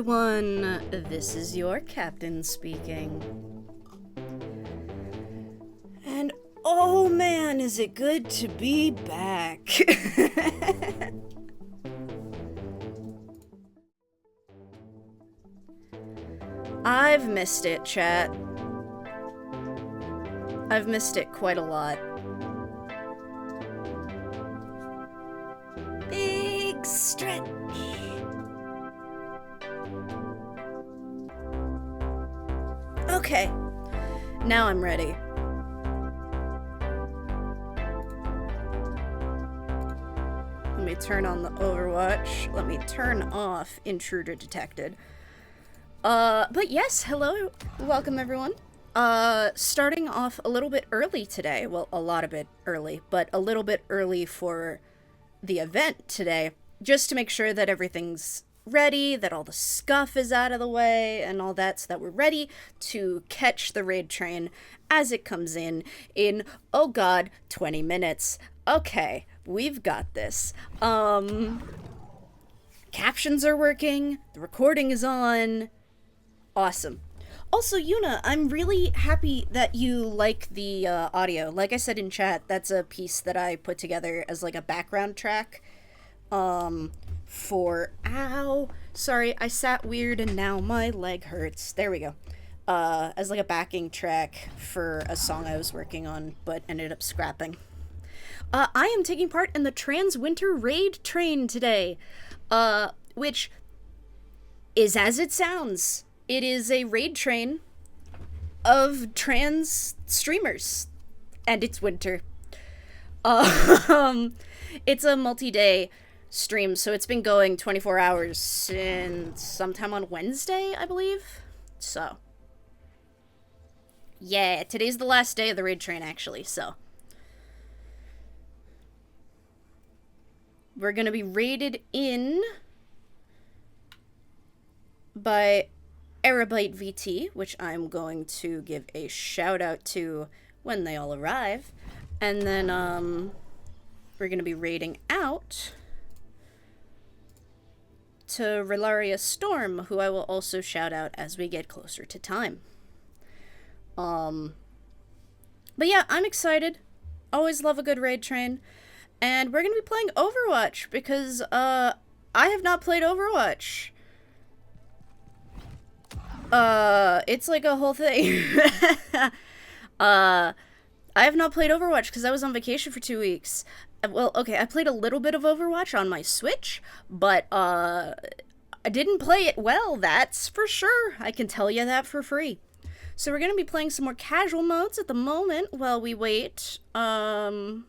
everyone, this is your captain speaking. And oh man, is it good to be back. I've missed it, chat. I've missed it quite a lot. Big stretch. Okay, now I'm ready. Let me turn on the Overwatch. Let me turn off Intruder Detected. But yes, hello, welcome everyone. Starting off a little bit early today. Well, a lot of bit early, but a little bit early for the event today, just to make sure that everything's ready, that all the scuff is out of the way, and all that, so that we're ready to catch the raid train as it comes in, oh god, 20 minutes. Okay, we've got this. Captions are working, the recording is on. Awesome. Also, Yuna, I'm really happy that you like the audio. Like I said in chat, that's a piece that I put together as like a background track for... Ow! Sorry, I sat weird and now my leg hurts. There we go. As like a backing track for a song I was working on, but ended up scrapping. I am taking part in the Trans Winter Raid Train today, which is as it sounds. It is a raid train of trans streamers, and it's winter. It's a multi-day stream, so it's been going 24 hours since sometime on Wednesday, I believe. So, yeah, today's the last day of the raid train, actually, so. We're gonna be raided in by Arabyte VT, which I'm going to give a shout out to when they all arrive. And then, we're gonna be raiding out to Relaria Storm, who I will also shout out as we get closer to time. But yeah, I'm excited. Always love a good raid train. And we're gonna be playing Overwatch, because, I have not played Overwatch. It's like a whole thing. I have not played Overwatch because I was on vacation for 2 weeks. Well, okay, I played a little bit of Overwatch on my Switch, but, I didn't play it well, that's for sure. I can tell you that for free. So we're gonna be playing some more casual modes at the moment while we wait. Because,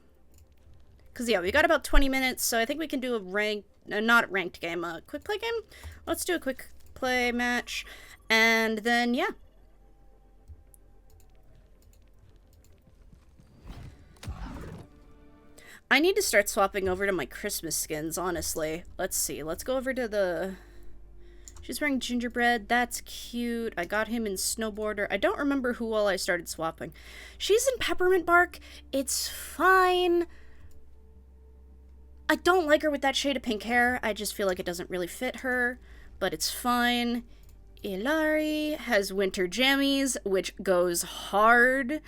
yeah, we got about 20 minutes, so I think we can do a not a ranked game, a quick play game? Let's do a quick play match. And then, yeah. I need to start swapping over to my Christmas skins, honestly. Let's see. Let's go over to the... She's wearing gingerbread. That's cute. I got him in snowboarder. I don't remember who all I started swapping. She's in peppermint bark. It's fine. I don't like her with that shade of pink hair. I just feel like it doesn't really fit her. But it's fine. Ilari has winter jammies, which goes hard.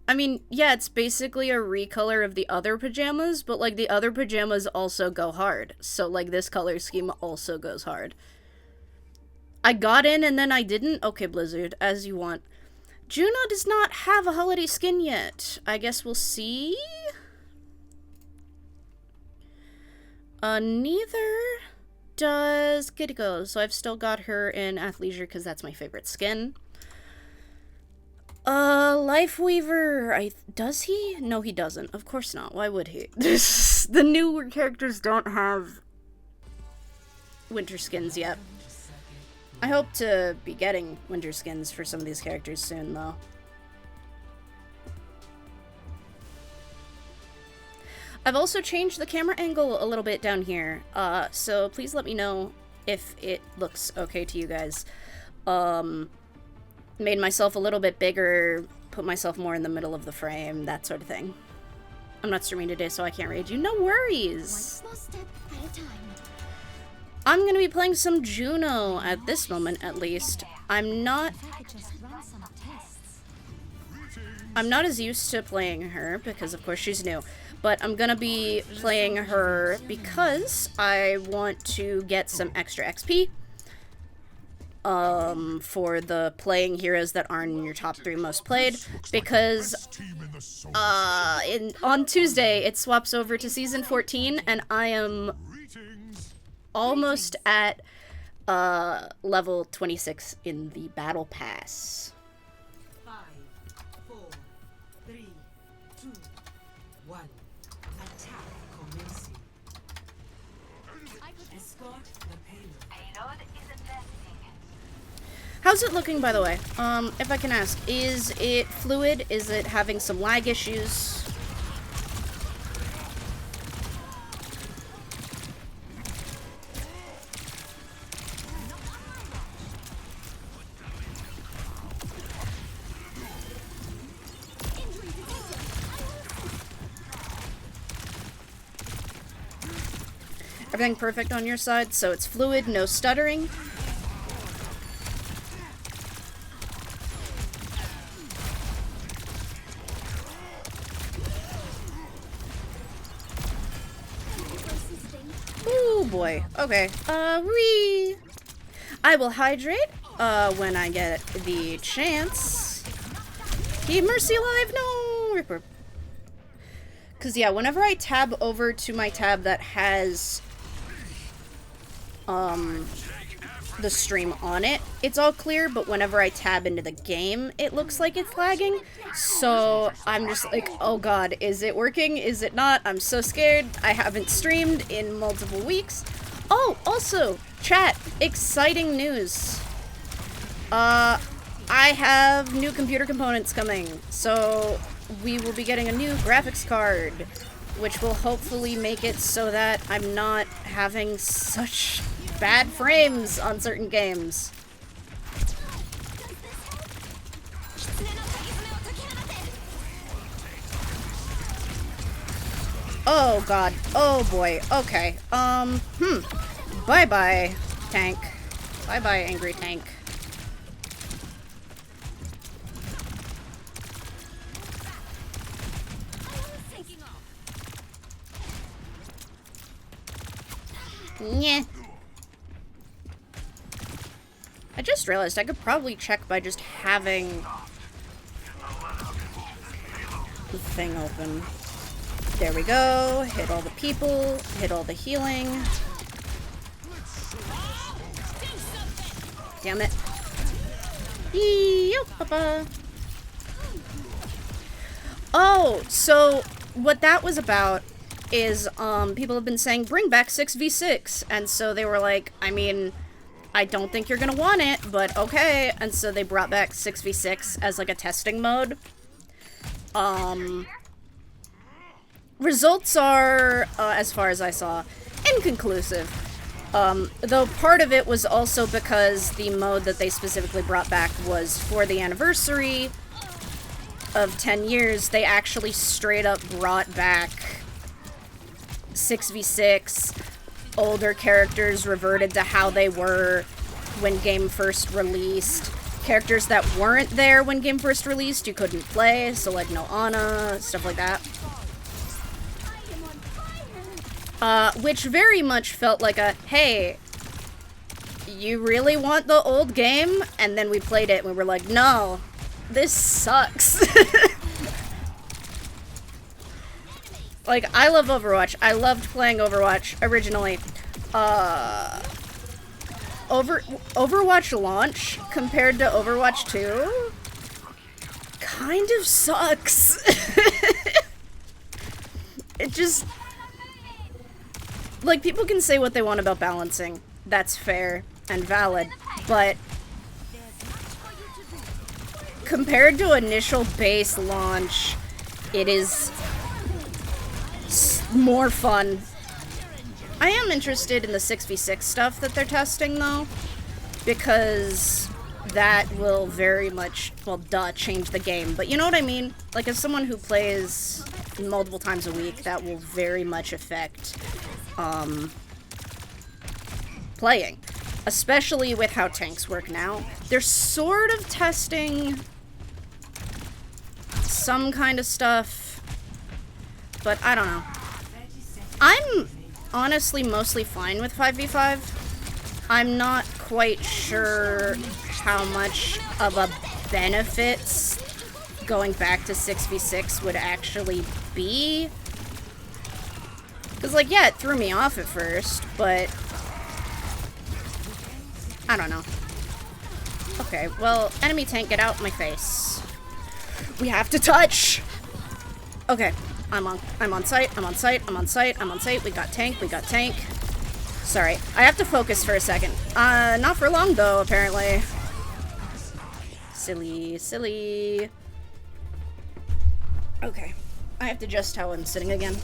I mean, yeah, it's basically a recolor of the other pajamas, but, like, the other pajamas also go hard. So, like, this color scheme also goes hard. I got in and then I didn't? Okay, Blizzard, as you want. Juno does not have a holiday skin yet. I guess we'll see? Neither does Kitiko, so I've still got her in Athleisure because that's my favorite skin. Lifeweaver, does he? No, he doesn't. Of course not. Why would he? The newer characters don't have winter skins yet. I hope to be getting winter skins for some of these characters soon, though. I've also changed the camera angle a little bit down here, so please let me know if it looks okay to you guys. Made myself a little bit bigger, put myself more in the middle of the frame, that sort of thing. I'm not streaming today, so I can't raid you. No worries! One small step at a time. I'm gonna be playing some Juno at this moment, at least. I'm not as used to playing her because, of course, she's new. But I'm gonna be playing her because I want to get some extra XP. For the playing heroes that aren't in your top 3 most played, because on Tuesday it swaps over to season 14, and I am almost at level 26 in the battle pass. 5, 4, 3, 2, 1. Attack commencing. Escort the payload. Payload is advancing. How's it looking, by the way? If I can ask, is it fluid? Is it having some lag issues? Everything perfect on your side, so it's fluid, no stuttering. Ooh boy. Okay. I will hydrate when I get the chance. Keep Mercy alive. No, Ripper. Cause yeah, whenever I tab over to my tab that has the stream on it, it's all clear, but whenever I tab into the game, it looks like it's lagging. So I'm just like, oh god, is it working? Is it not? I'm so scared. I haven't streamed in multiple weeks. Oh, also, chat, exciting news. I have new computer components coming, so we will be getting a new graphics card, which will hopefully make it so that I'm not having such bad frames on certain games. Oh god. Oh boy. Okay. Bye-bye, tank. Bye-bye, angry tank. Yeah. I just realized I could probably check by just having the thing open. There we go. Hit all the people. Hit all the healing. Damn it. Papa. Oh, so what that was about is people have been saying bring back 6v6, and so they were like, I mean, I don't think you're gonna want it, but okay. And so they brought back 6v6 as like a testing mode. Results are, as far as I saw, inconclusive. Though part of it was also because the mode that they specifically brought back was for the anniversary of 10 years. They actually straight up brought back 6v6. Older characters reverted to how they were when game first released. Characters that weren't there when game first released, you couldn't play, so like no Ana, stuff like that. Which very much felt like a, hey, you really want the old game? And then we played it and we were like, no, this sucks. Like, I love Overwatch. I loved playing Overwatch originally. Overwatch launch compared to Overwatch 2 kind of sucks. It just, like, people can say what they want about balancing. That's fair and valid, but compared to initial base launch, it is more fun. I am interested in the 6v6 stuff that they're testing, though, because that will very much, well, change the game. But you know what I mean? Like, as someone who plays multiple times a week, that will very much affect, playing. Especially with how tanks work now. They're sort of testing some kind of stuff, but I don't know. I'm honestly mostly fine with 5v5. I'm not quite sure how much of a benefits going back to 6v6 would actually be. Because, like, yeah, it threw me off at first, but I don't know. Okay, well, enemy tank, get out my face. We have to touch! Okay, I'm on site, I'm on site, I'm on site, I'm on site. We got tank, we got tank. Sorry, I have to focus for a second. Not for long, though, apparently. Silly, silly. Okay, I have to adjust how I'm sitting again.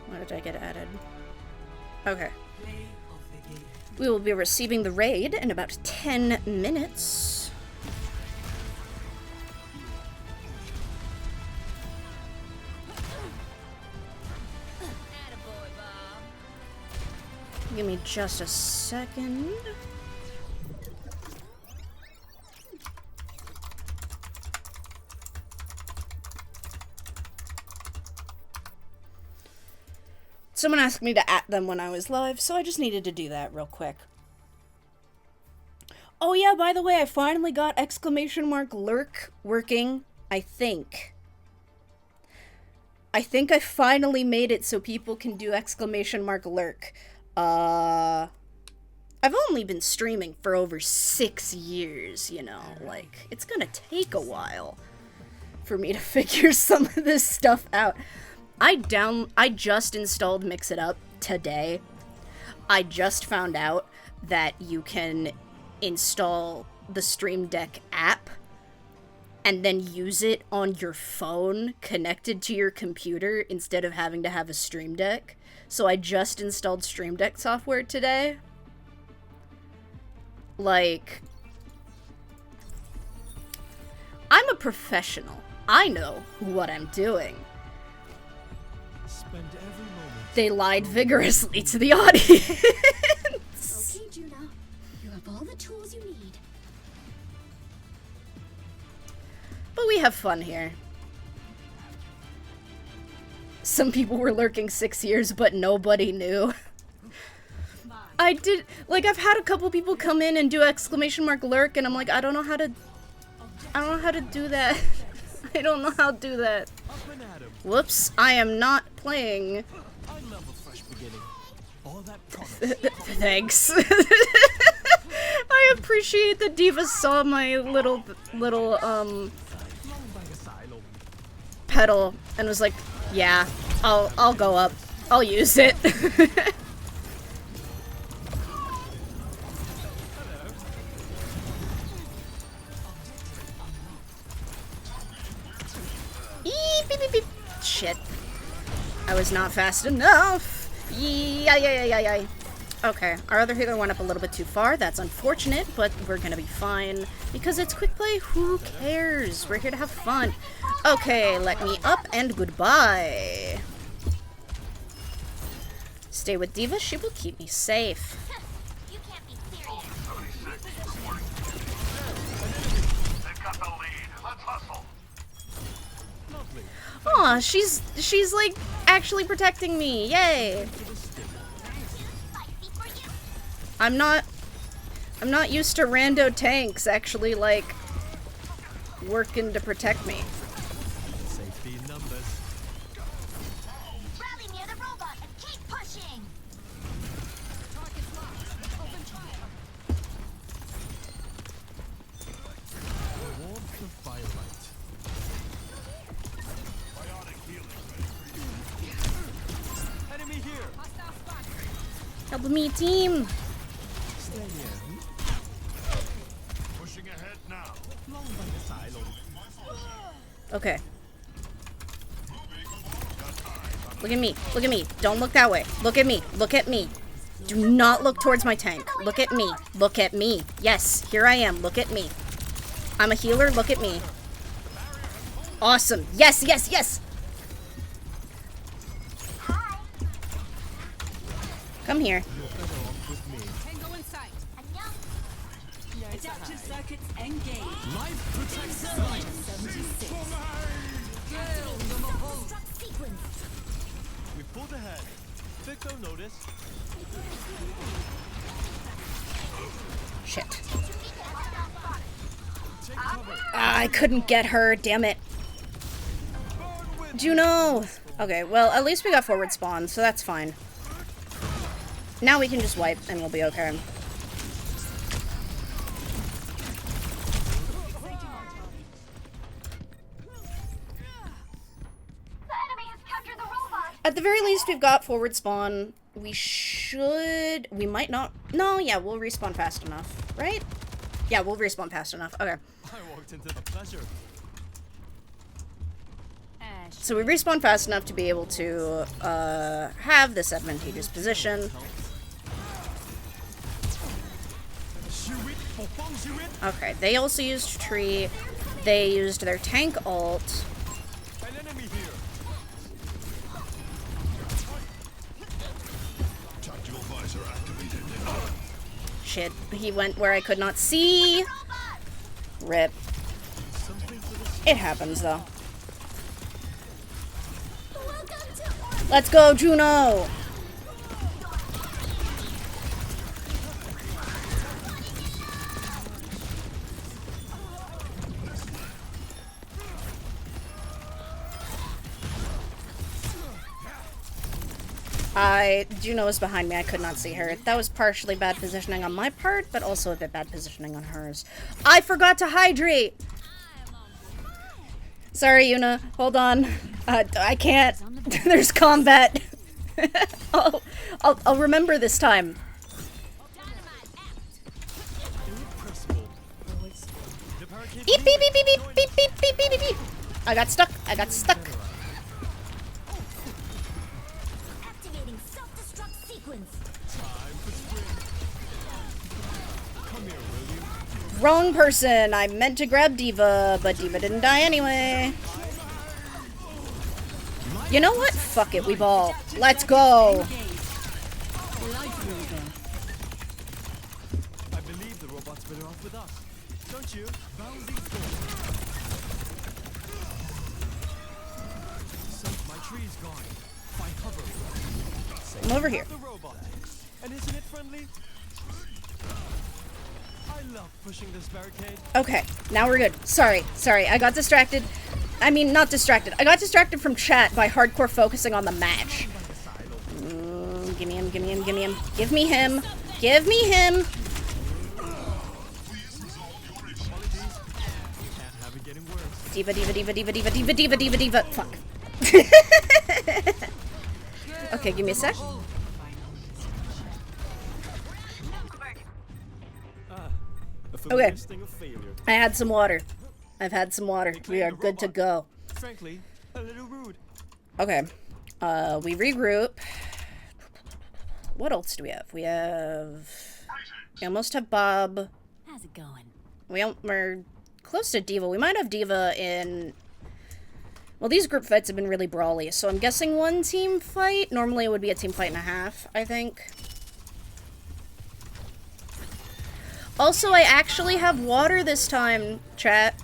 Why did I get added? Okay. We will be receiving the raid in about 10 minutes. Give me just a second. Someone asked me to at them when I was live, so I just needed to do that real quick. Oh yeah, by the way, I finally got !lurk working, I think. I think I finally made it so people can do !lurk. I've only been streaming for over 6 years, you know, like, it's gonna take a while for me to figure some of this stuff out. I just installed Mix It Up today. I just found out that you can install the Stream Deck app and then use it on your phone connected to your computer instead of having to have a Stream Deck. So I just installed Stream Deck software today. Like, I'm a professional. I know what I'm doing. They lied vigorously to the audience. Okay, Juno. You have all the tools you need. But we have fun here. Some people were lurking 6 years, but nobody knew. I did, like, I've had a couple people come in and do !lurk, and I'm like, I don't know how to do that. I don't know how to do that. Whoops, I am not playing. Thanks. I appreciate that Diva saw my little pedal and was like, yeah, I'll go up. I'll use it. Beep, beep, beep. Shit. I was not fast enough. Yeah. Okay, our other healer went up a little bit too far. That's unfortunate, but we're gonna be fine. Because it's quick play, who cares? We're here to have fun. Okay, let me up and goodbye. Stay with Diva, she will keep me safe. You can't be serious. They've got the lead. Let's hustle. Aw, she's like actually protecting me. Yay. I'm not used to rando tanks actually like working to protect me. Safety in numbers. Rally near the robot and keep pushing. Warmth of firelight. Enemy here. Help me, team. Stay near. Pushing ahead now. Long by the silo. Okay. Look at me. Look at me. Don't look that way. Look at me. Look at me. Do not look towards my tank. Look at me. Look at me. Yes, here I am. Look at me. I'm a healer. Look at me. Awesome. Yes, yes, yes. Come here. You're better off with me. Tango in sight. Adaptive circuits engaged. Life protects life. 76. We pulled ahead. Vic don't notice. Shit. Take cover. Ah, I couldn't get her, damn it. Burn with Juno! Okay, well, at least we got forward spawn, so that's fine. Now we can just wipe, and we'll be okay. At the very least, we've got forward spawn. We might not... No, yeah, we'll respawn fast enough, right? Yeah, we'll respawn fast enough. Okay. I walked into the pleasure. So we respawn fast enough to be able to have this advantageous position. Okay, they also used tree. They used their tank ult. An enemy here. Tactical visor activated. Shit, he went where I could not see. Rip. Something for the It happens, though. Let's go, Juno! Juno was behind me. I could not see her. That was partially bad positioning on my part, but also a bit bad positioning on hers. I forgot to hydrate! Sorry, Yuna. Hold on. I can't. There's combat. I'll remember this time. irrepressible. The barricade Beep, beep, beep, beep, beep, beep, beep, beep, beep, beep, beep. I got stuck. I got stuck. Activating self-destruct sequence. time for spring. Come here, will you? Wrong person. I meant to grab Diva, but Diva didn't die anyway. You know what? Fuck it. We ball. Let's go. I believe the robot's better off with us. Don't you? Bouncing forward. So my tree's gone. Find cover. I'm over here. The robot. And isn't it friendly? I love pushing this barricade. Okay. Now we're good. Sorry. I got distracted. I mean, not distracted. I got distracted from chat by hardcore focusing on the match. Give me him. Give me him. Give me him. Give me him. Give me him. Can't have it getting worse. Diva, diva, diva, diva, diva, diva, diva, diva, diva. Fuck. Okay, give me a sec. A familiar sting of failure. I had some water. I've had some water. We are good to go. Frankly, a little rude. Okay. We regroup. What else do we have? We almost have Bob. How's it going? We're close to Diva. We might have Diva in... Well, these group fights have been really brawly, so I'm guessing one team fight. Normally it would be a team fight and a half, I think. Also, I actually have water this time, chat.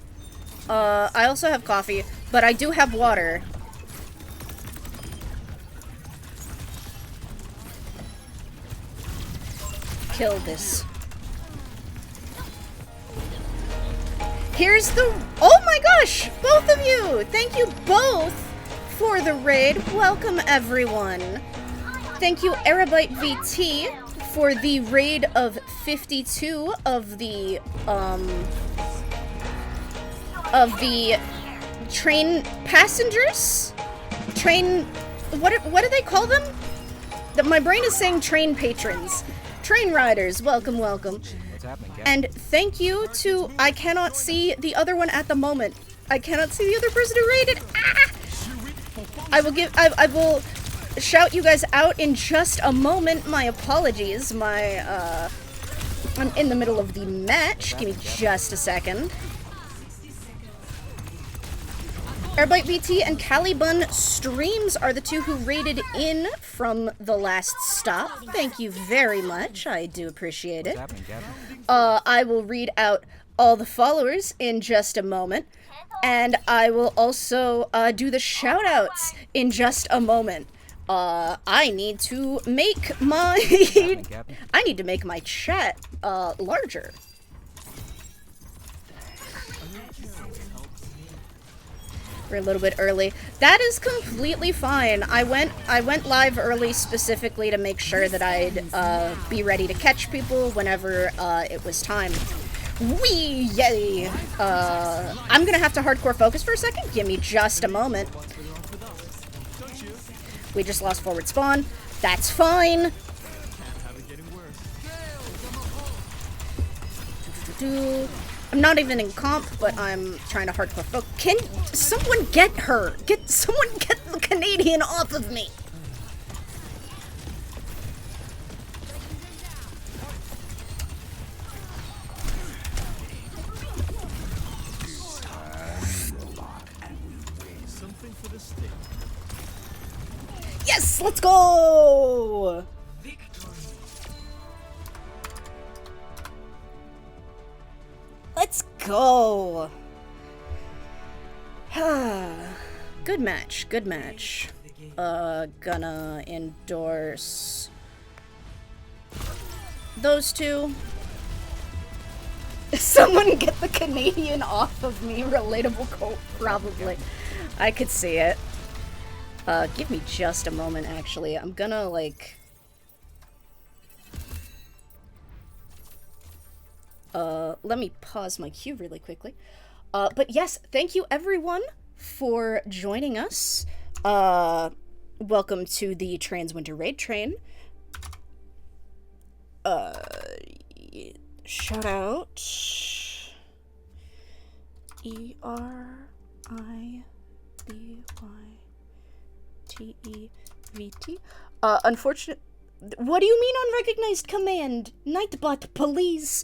I also have coffee, but I do have water. Kill this. Here's the... Oh my gosh! Both of you! Thank you both for the raid. Welcome, everyone. Thank you, Arabyte VT, for the raid of 52 of the train passengers? Train... What do they call them? My brain is saying train patrons. Train riders, welcome, welcome. And thank you to... I cannot see the other one at the moment. I cannot see the other person who raided. Ah! I will shout you guys out in just a moment. My apologies. I'm in the middle of the match. Give me just a second. Airbite BT and Caliban Streams are the two who raided in from the last stop. Thank you very much. I do appreciate it. I will read out all the followers in just a moment. And I will also do the shout-outs in just a moment. I need to make my I need to make my chat larger. We're a little bit early. That is completely fine. I went live early specifically to make sure that I'd be ready to catch people whenever it was time. Wee! Yay! I'm gonna have to hardcore focus for a second. Give me just a moment. We just lost forward spawn. That's fine. I'm not even in comp, but I'm trying to hardcore focus. Can someone get her? Someone get the Canadian off of me! Yes, let's go! Let's go! Good match, good match. Gonna endorse those two. Someone get the Canadian off of me, relatable quote, probably. I could see it. Give me just a moment, actually. I'm gonna, like... let me pause my queue really quickly. But yes, thank you everyone for joining us. Welcome to the Transwinter Raid Train. Shout out... E-R-I-B-Y-T-E-V-T. Unfortunate... What do you mean unrecognized command? Nightbot, police.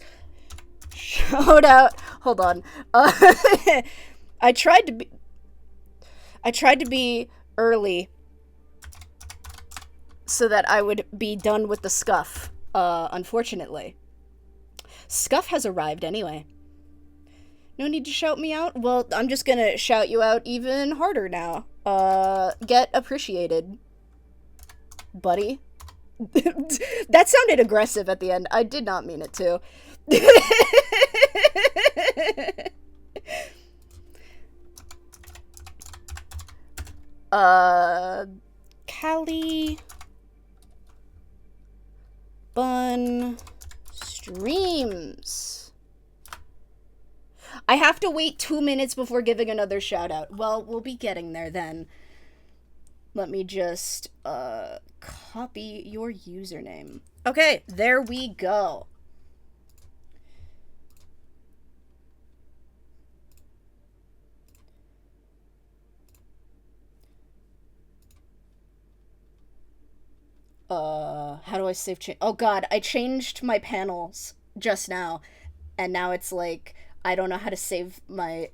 Shout out. Hold on. I tried to be early so that I would be done with the scuff. Unfortunately. Scuff has arrived anyway. No need to shout me out? Well, I'm just gonna shout you out even harder now. Get appreciated, buddy. That sounded aggressive at the end. I did not mean it to. Cali Bun Streams. I have to wait 2 minutes before giving another shout out. Well, we'll be getting there then. Let me just copy your username. Okay, there we go. How do I save change? Oh god, I changed my panels just now, and now it's like, I don't know how to save my...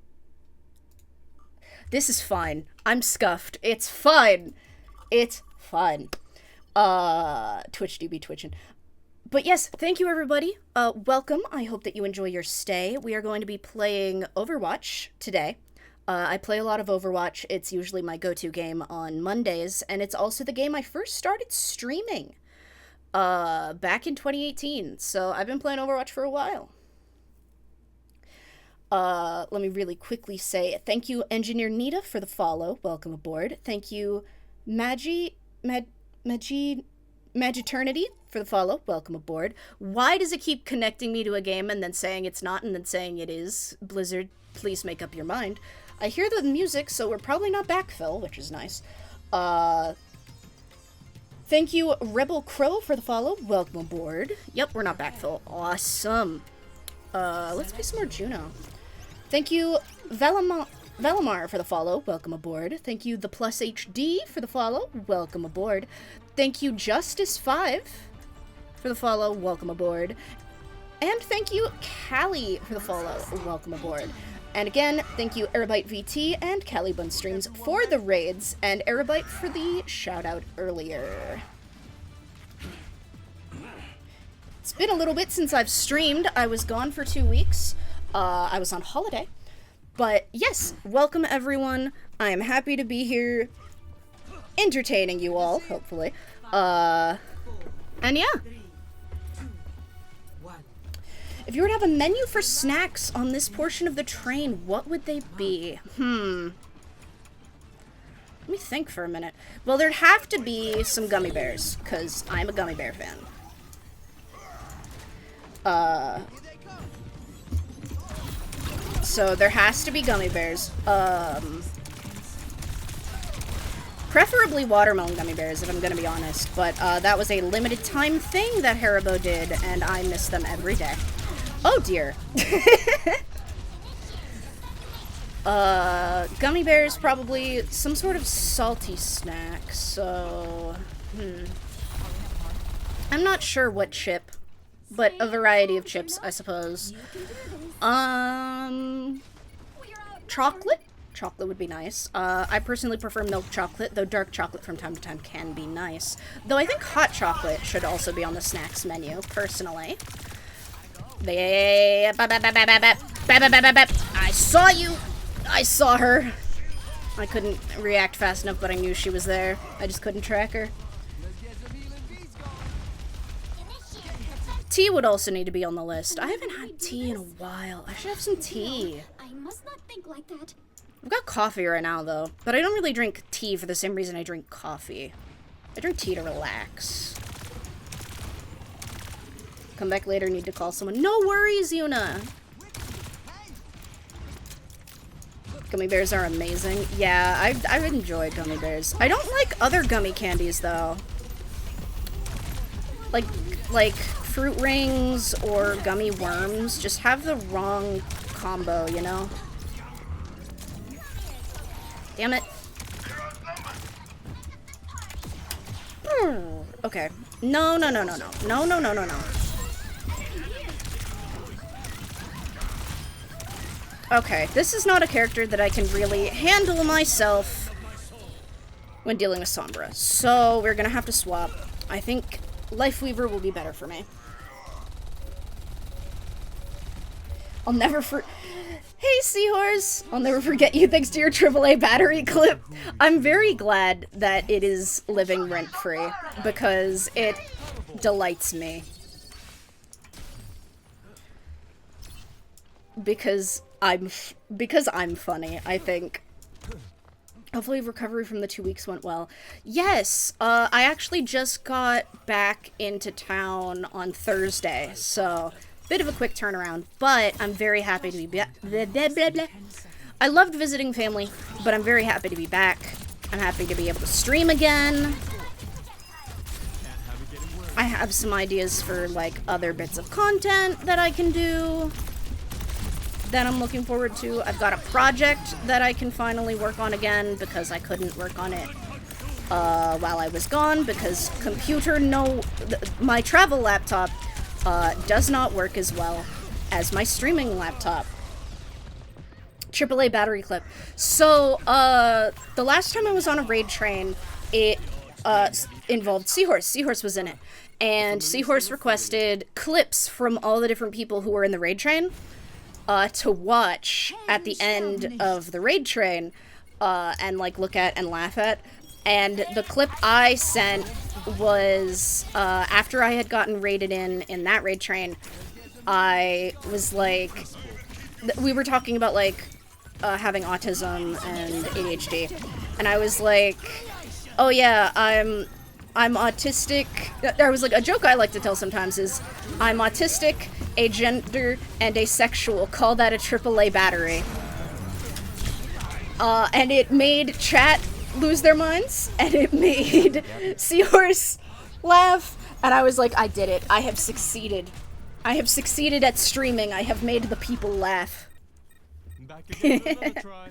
This is fine. I'm scuffed. It's fine. It's fine. TwitchDB twitching. But yes, thank you everybody. Welcome. I hope that you enjoy your stay. We are going to be playing Overwatch today. I play a lot of Overwatch. It's usually my go-to game on Mondays, and it's also the game I first started streaming back in 2018. So I've been playing Overwatch for a while. Let me really quickly say thank you, Engineer Nita, for the follow. Welcome aboard. Thank you, Magiternity for the follow. Welcome aboard. Why does it keep connecting me to a game and then saying it's not and then saying it is? Blizzard, please make up your mind. I hear the music, so we're probably not backfill, which is nice. Thank you, Rebel Crow, for the follow. Welcome aboard. Yep, we're not backfill. Awesome. Let's play some more Juno. Thank you, Valamar, for the follow. Welcome aboard. Thank you, The Plus HD, for the follow. Welcome aboard. Thank you, Justice5, for the follow. Welcome aboard. And thank you, Callie, for the follow. Welcome aboard. And again, thank you Aerobyte VT and Caliban Streams for the raids, and Aerobyte for the shout out earlier. It's been a little bit since I've streamed. I was gone for 2 weeks. I was on holiday. But yes, welcome everyone. I am happy to be here, entertaining you all, hopefully. And yeah. If you were to have a menu for snacks on this portion of the train, what would they be? Let me think for a minute. Well, there'd have to be some gummy bears, because I'm a gummy bear fan. So there has to be gummy bears. Preferably watermelon gummy bears, if I'm gonna be honest. But that was a limited time thing that Haribo did, and I miss them every day. Oh dear. Gummy bears, probably some sort of salty snack, so... I'm not sure what chip, but a variety of chips, I suppose. Chocolate? Chocolate would be nice. I personally prefer milk chocolate, though dark chocolate from time to time can be nice. Though I think hot chocolate should also be on the snacks menu, personally. I saw you! I saw her! I couldn't react fast enough, but I knew she was there. I just couldn't track her. Tea would also need to be on the list. I haven't had tea in a while. I should have some tea. I must not think like that. I've got coffee right now, though. But I don't really drink tea for the same reason I drink coffee. I drink tea to relax. Come back later, need to call someone. No worries, Yuna! Gummy bears are amazing. Yeah, I've enjoyed gummy bears. I don't like other gummy candies, though. Like fruit rings or gummy worms just have the wrong combo, you know? Damn it. Okay. No. Okay, this is not a character that I can really handle myself when dealing with Sombra. So we're gonna have to swap. I think Life Weaver will be better for me. I'll never Hey, Seahorse! I'll never forget you thanks to your AAA battery clip. I'm very glad that it is living rent-free, because it delights me. Because I'm funny, I think. Hopefully recovery from the 2 weeks went well. Yes, I actually just got back into town on Thursday, so bit of a quick turnaround, but I'm very happy to be back. I loved visiting family, but I'm very happy to be back. I'm happy to be able to stream again. I have some ideas for, like, other bits of content that I can do that I'm looking forward to. I've got a project that I can finally work on again because I couldn't work on it while I was gone because my travel laptop does not work as well as my streaming laptop. AAA battery clip. So, the last time I was on a raid train, it involved Seahorse. Seahorse was in it. And Seahorse requested clips from all the different people who were in the raid train to watch at the end of the raid train and, like, look at and laugh at. And the clip I sent was after I had gotten raided in that raid train. I was like, we were talking about, like, having autism and ADHD, and I was like, oh yeah, I'm autistic. There was, like, a joke I like to tell sometimes is, I'm autistic, agender, and asexual. Call that a AAA battery. And it made chat lose their minds, and it made Seahorse laugh, and I was like, I did it. I have succeeded. I have succeeded at streaming. I have made the people laugh. Back again for another try.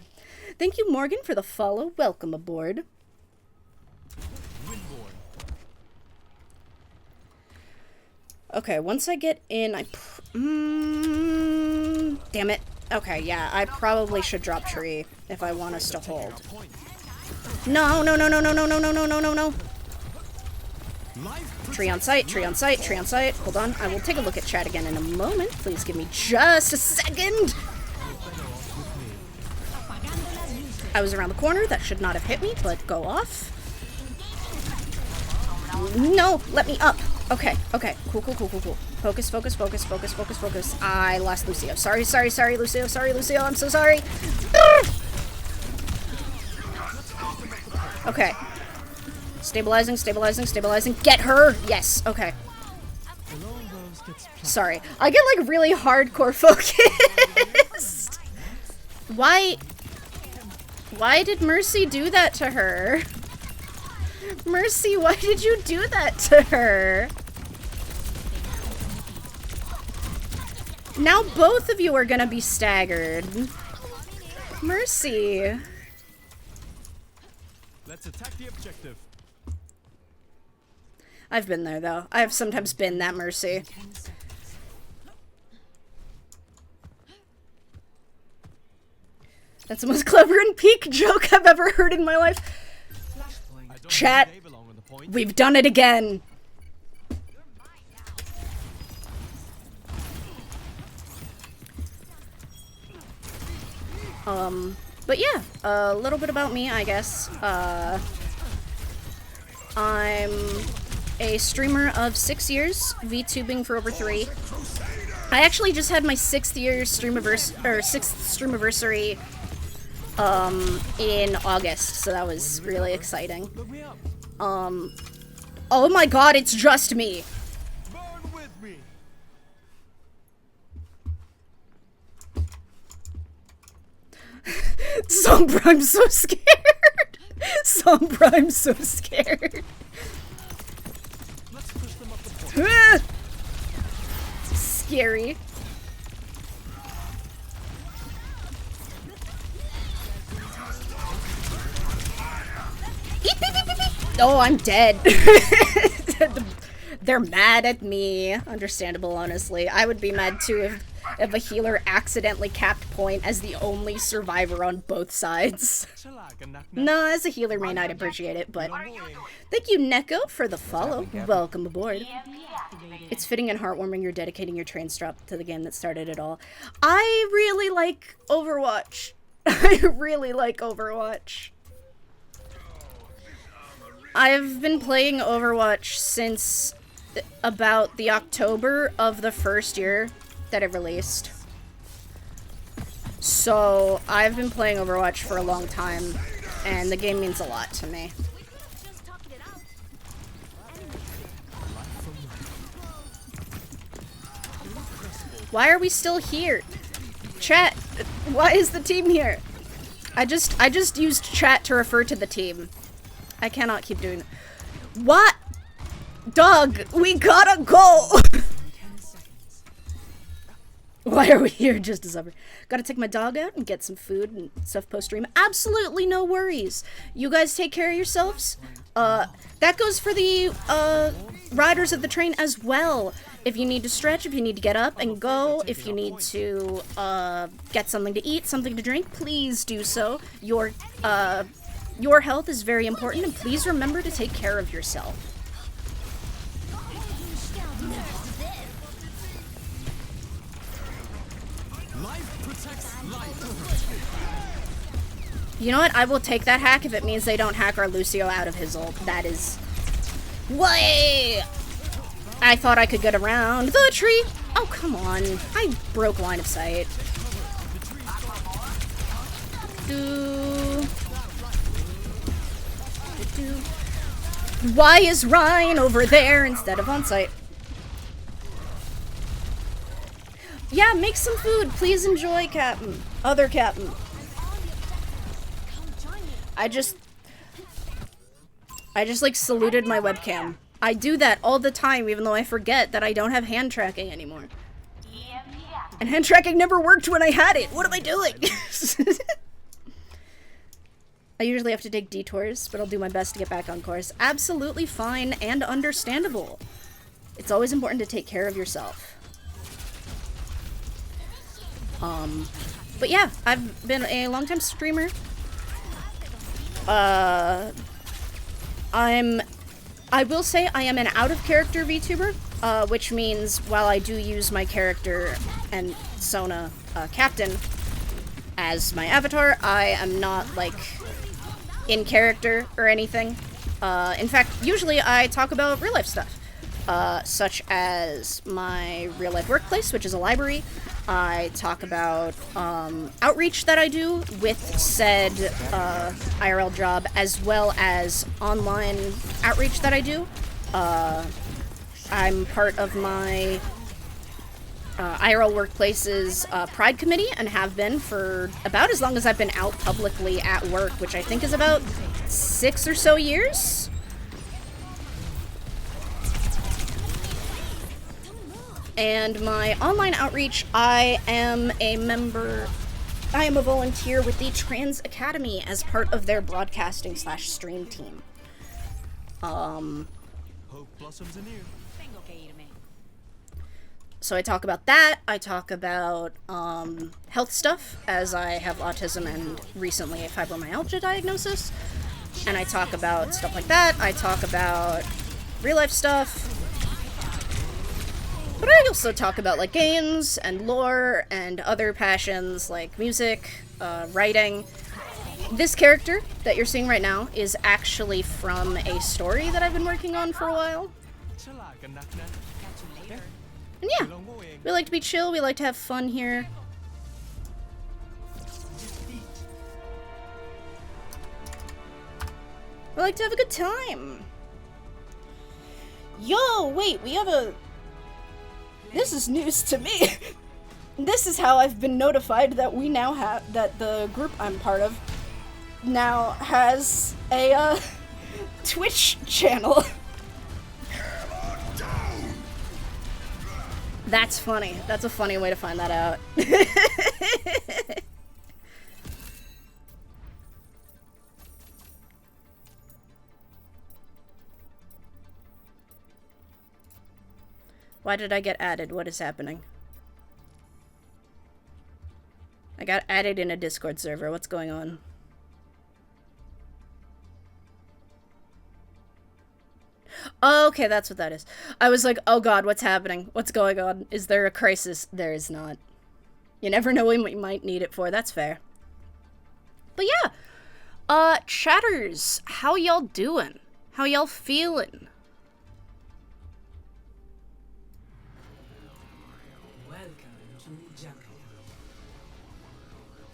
Thank you, Morgan, for the follow. Welcome aboard. Windborn. Okay, once I get in, damn it. Okay, yeah, I probably should drop tree if I want us to hold. No, no, no, no, no, no, no, no, no, no, no, no. Tree on site, tree on site, tree on site. Hold on, I will take a look at chat again in a moment. Please give me just a second. I was around the corner. That should not have hit me, but go off. No, let me up. Okay, okay. Cool, cool, cool, cool, cool. Focus, focus, focus, focus, focus, focus. I lost Lucio. Sorry, sorry, sorry, Lucio. Sorry, Lucio. I'm so sorry. Okay. Stabilizing, stabilizing, stabilizing. Get her! Yes, okay. Sorry. I get, like, really hardcore focused. Why did Mercy do that to her? Mercy, why did you do that to her? Now both of you are gonna be staggered. Mercy. Let's attack the objective. I've been there, though. I've sometimes been that Mercy. That's the most clever and peak joke I've ever heard in my life. Chat, we've done it again. But yeah, a little bit about me, I guess. I'm a streamer of 6 years, VTubing for over 3. I actually just had my 6th year sixth streamiversary in August, so that was really exciting. Oh my god, it's just me. Burn with me. Sombra, I'm so scared. Sombra, I'm so scared. Let's push them up the point. Scary. Oh, I'm dead. They're mad at me. Understandable, honestly. I would be mad too if a healer accidentally capped point as the only survivor on both sides. No, as a healer main, I'd appreciate it, but thank you, Neko, for the follow. Welcome aboard. It's fitting and heartwarming you're dedicating your trans drop to the game that started it all. I really like Overwatch. I really like Overwatch. I've been playing Overwatch since about the October of the first year that it released. So I've been playing Overwatch for a long time, and the game means a lot to me. Why are we still here? Chat, why is the team here? I just used chat to refer to the team. I cannot keep doing that. What? Dog, we gotta go! Why are we here just as ever? Gotta take my dog out and get some food and stuff post-stream. Absolutely no worries. You guys take care of yourselves. That goes for the, riders of the train as well. If you need to stretch, if you need to get up and go, if you need to, get something to eat, something to drink, please do so. Your health is very important, and please remember to take care of yourself. Life protects life. You know what? I will take that hack if it means they don't hack our Lucio out of his ult. That is... Way! I thought I could get around the tree. Oh, come on. I broke line of sight. Why is Ryan over there instead of on site? Yeah, make some food. Please enjoy, Captain. Other Captain. I just like saluted my webcam. I do that all the time, even though I forget that I don't have hand tracking anymore. And hand tracking never worked when I had it. What am I doing? I usually have to take detours, but I'll do my best to get back on course. Absolutely fine and understandable. It's always important to take care of yourself. But yeah, I've been a longtime streamer. I will say I am an out-of-character VTuber, which means while I do use my character and Sona Captain as my avatar, I am not, like, in character or anything. In fact, usually I talk about real-life stuff, such as my real-life workplace, which is a library. I talk about outreach that I do with said IRL job, as well as online outreach that I do. I'm part of my IRL Workplace's Pride Committee, and have been for about as long as I've been out publicly at work, which I think is about 6 or so years. And my online outreach, I am a volunteer with the Trans Academy as part of their broadcasting/stream team. Hope blossoms anew. So I talk about that. I talk about health stuff, as I have autism and recently a fibromyalgia diagnosis. And I talk about stuff like that. I talk about real life stuff. But I also talk about, like, games and lore and other passions like music, writing. This character that you're seeing right now is actually from a story that I've been working on for a while. And yeah, we like to be chill, we like to have fun here. We like to have a good time. Yo, wait, we have a... This is news to me. This is how I've been notified that we now have, that the group I'm part of now has a Twitch channel. That's funny. That's a funny way to find that out. Why did I get added? What is happening? I got added in a Discord server. What's going on? Oh, okay, that's what that is. I was like, oh god, what's happening? What's going on? Is there a crisis? There is not. You never know what you might need it for. That's fair. But yeah. Chatters, how y'all doing? How y'all feeling?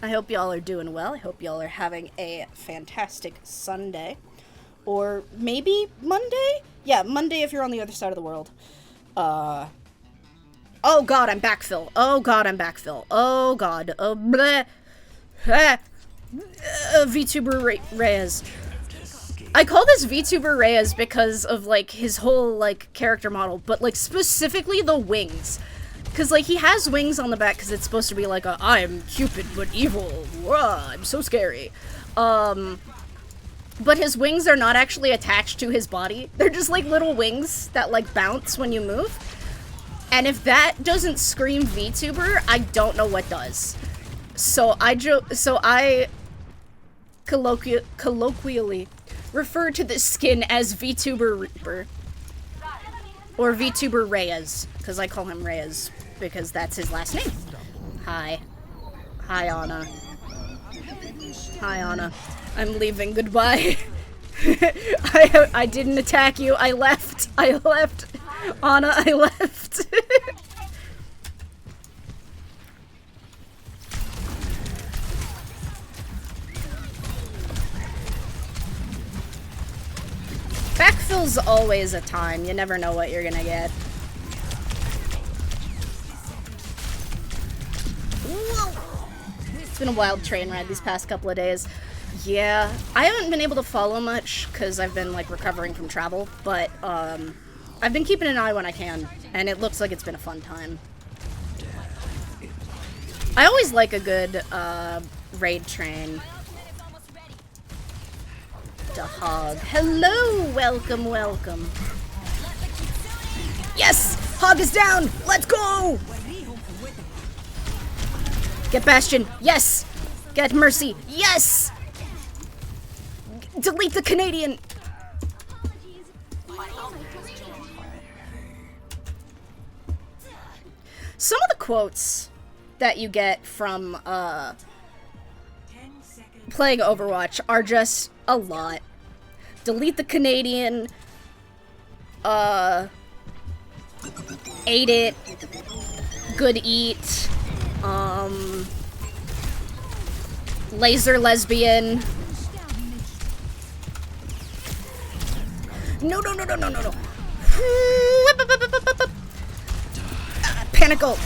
I hope y'all are doing well. I hope y'all are having a fantastic Sunday. Or maybe Monday? Yeah, Monday if you're on the other side of the world. Oh god, I'm backfill. Oh god, I'm backfill. Oh god. Oh, bleh. VTuber Reyes. I call this VTuber Reyes because of, like, his whole, like, character model, but, like, specifically the wings. Because, like, he has wings on the back because it's supposed to be like a, I'm Cupid but evil. Whoa, I'm so scary. But his wings are not actually attached to his body. They're just, like, little wings that, like, bounce when you move. And if that doesn't scream VTuber, I don't know what does. So I colloquially refer to this skin as VTuber Reaper. Or VTuber Reyes, because I call him Reyes, because that's his last name. Hi. Hi, Anna. Hi, Anna. I'm leaving. Goodbye. I didn't attack you. I left. I left. Anna, I left. Backfill's always a time. You never know what you're gonna get. Whoa. It's been a wild train ride these past couple of days. Yeah, I haven't been able to follow much because I've been, like, recovering from travel, but I've been keeping an eye when I can, and it looks like it's been a fun time. I always like a good raid train. Hog. Hello, welcome, welcome. Yes, Hog is down. Let's go. Get Bastion. Yes. Get Mercy. Yes. Delete the Canadian. Some of the quotes that you get from playing Overwatch are just a lot. Delete the Canadian. Ate it. Good eat. Laser lesbian. No. Panicle.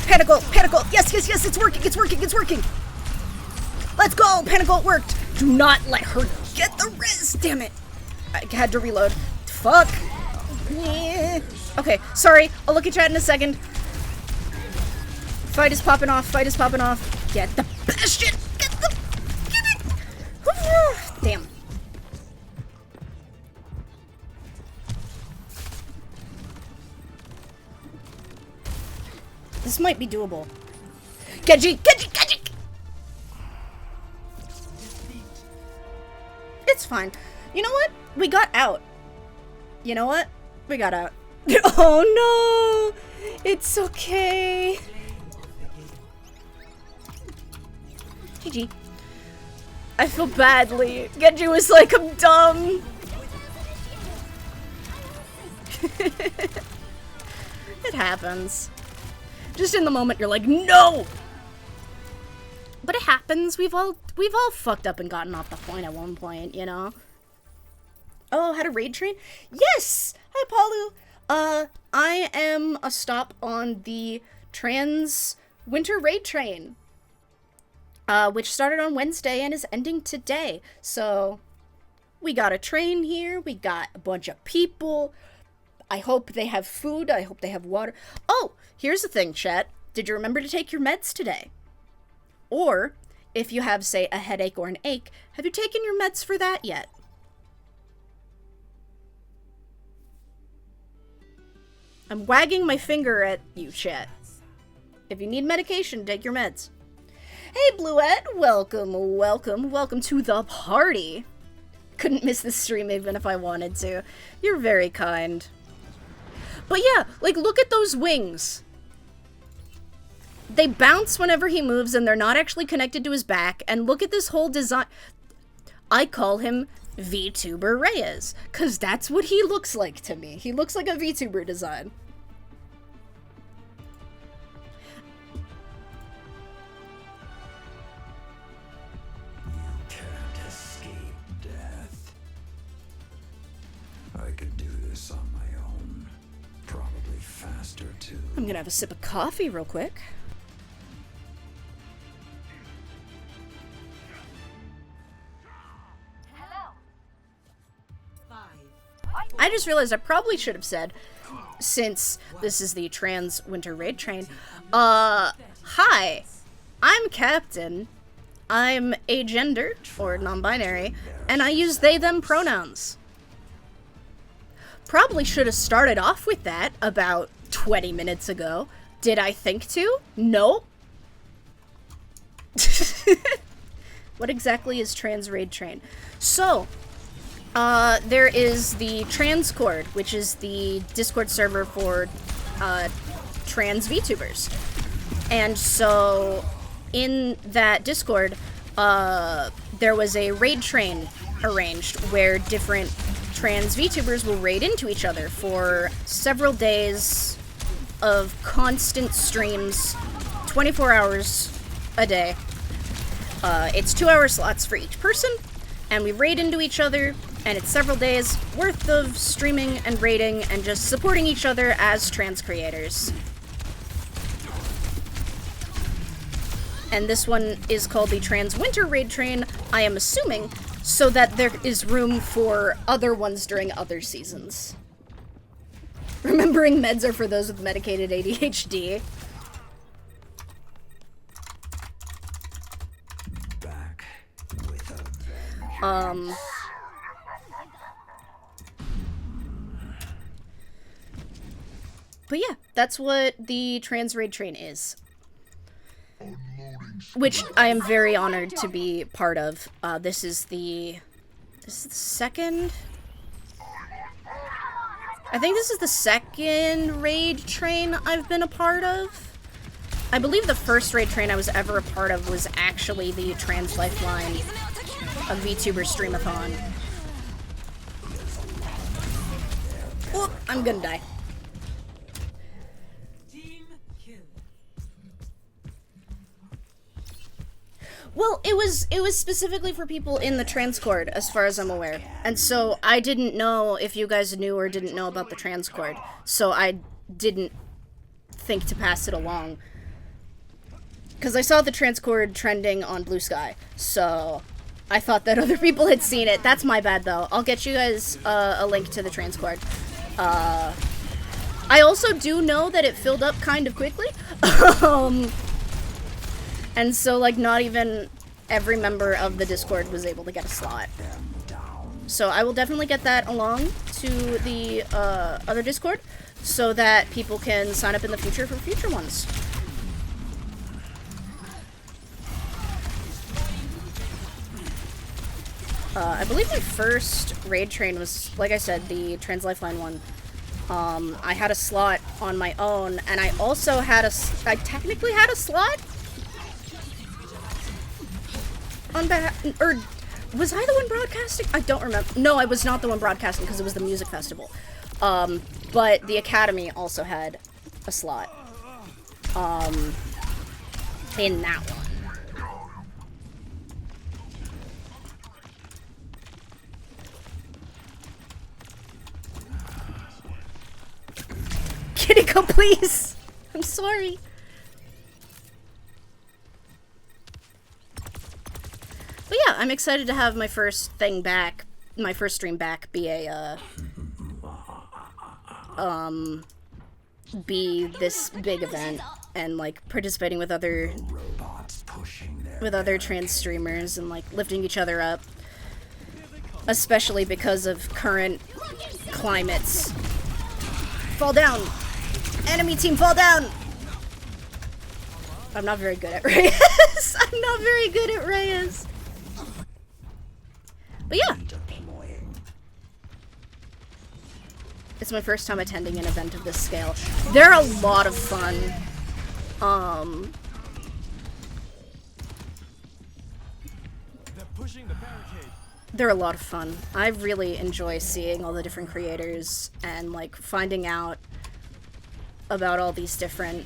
Yes, it's working. Let's go, Panicle, it worked. Do not let her get the res, damn it. I had to reload. Fuck. Yeah. Okay, sorry, I'll look at chat in a second. Fight is popping off. Get the Bastion. Get it. Damn. This might be doable. Genji! It's fine. You know what? We got out. Oh no! It's okay. GG. I feel badly. Genji was like, I'm dumb. It happens. Just in the moment, you're like, no! But it happens. We've all fucked up and gotten off the point at one point, you know? Oh, had a raid train? Yes! Hi, Paulu. I am a stop on the trans winter raid train. Which started on Wednesday and is ending today. So, we got a train here. We got a bunch of people. I hope they have food. I hope they have water. Oh, here's the thing, chat. Did you remember to take your meds today? Or, if you have, say, a headache or an ache, have you taken your meds for that yet? I'm wagging my finger at you, chat. If you need medication, take your meds. Hey, Bluette, welcome to the party. Couldn't miss the stream even if I wanted to. You're very kind. But yeah, like, look at those wings. They bounce whenever he moves and they're not actually connected to his back. And look at this whole design. I call him VTuber Reyes, because that's what he looks like to me. He looks like a VTuber design. Can't escape death. I could do this on my own. Probably faster, too. I'm gonna have a sip of coffee real quick. I just realized I probably should have said, since this is the trans winter raid train, hi, I'm Captain, I'm agender, or non-binary, and I use they, them pronouns. Probably should have started off with that about 20 minutes ago. Did I think to? No. What exactly is trans raid train? So, there is the Transcord, which is the Discord server for trans VTubers. And so, in that Discord, there was a raid train arranged where different trans VTubers will raid into each other for several days of constant streams, 24 hours a day. It's 2-hour slots for each person, and we raid into each other, and it's several days worth of streaming and raiding and just supporting each other as trans creators. And this one is called the Trans Winter Raid Train, I am assuming, so that there is room for other ones during other seasons. Remembering meds are for those with medicated ADHD. Back with a vengeance. But yeah, that's what the trans raid train is. Unloading which I am very honored to be part of. This is the second. I think this is the second raid train I've been a part of. I believe the first raid train I was ever a part of was actually the Trans Lifeline, a VTuber streamathon. Oop, I'm gonna die. Team kill. Well, it was specifically for people in the Transcord, as far as I'm aware. And so I didn't know if you guys knew or didn't know about the Transcord. So I didn't think to pass it along. Because I saw the Transcord trending on Blue Sky. So I thought that other people had seen it. That's my bad, though. I'll get you guys a link to the Transcord. I also do know that it filled up kind of quickly. And so, like, not even every member of the Discord was able to get a slot. So I will definitely get that along to the other Discord so that people can sign up in the future for future ones. I believe my first raid train was, like I said, the Trans Lifeline one. I had a slot on my own, and I also had I technically had a slot on or was I the one broadcasting? I don't remember. No, I was not the one broadcasting because it was the music festival. But the Academy also had a slot in that one. Kitty, go please! I'm sorry. But yeah, I'm excited to have my first thing back, my first stream back, be a, be this big event, and, like, participating with other trans streamers, and, like, lifting each other up. Especially because of current climates. Fall down! Enemy team, fall down! I'm not very good at Reyes. I'm not very good at Reyes. But yeah. It's my first time attending an event of this scale. They're a lot of fun. They're pushing the barricade. They're a lot of fun. I really enjoy seeing all the different creators and, like, finding out about all these different,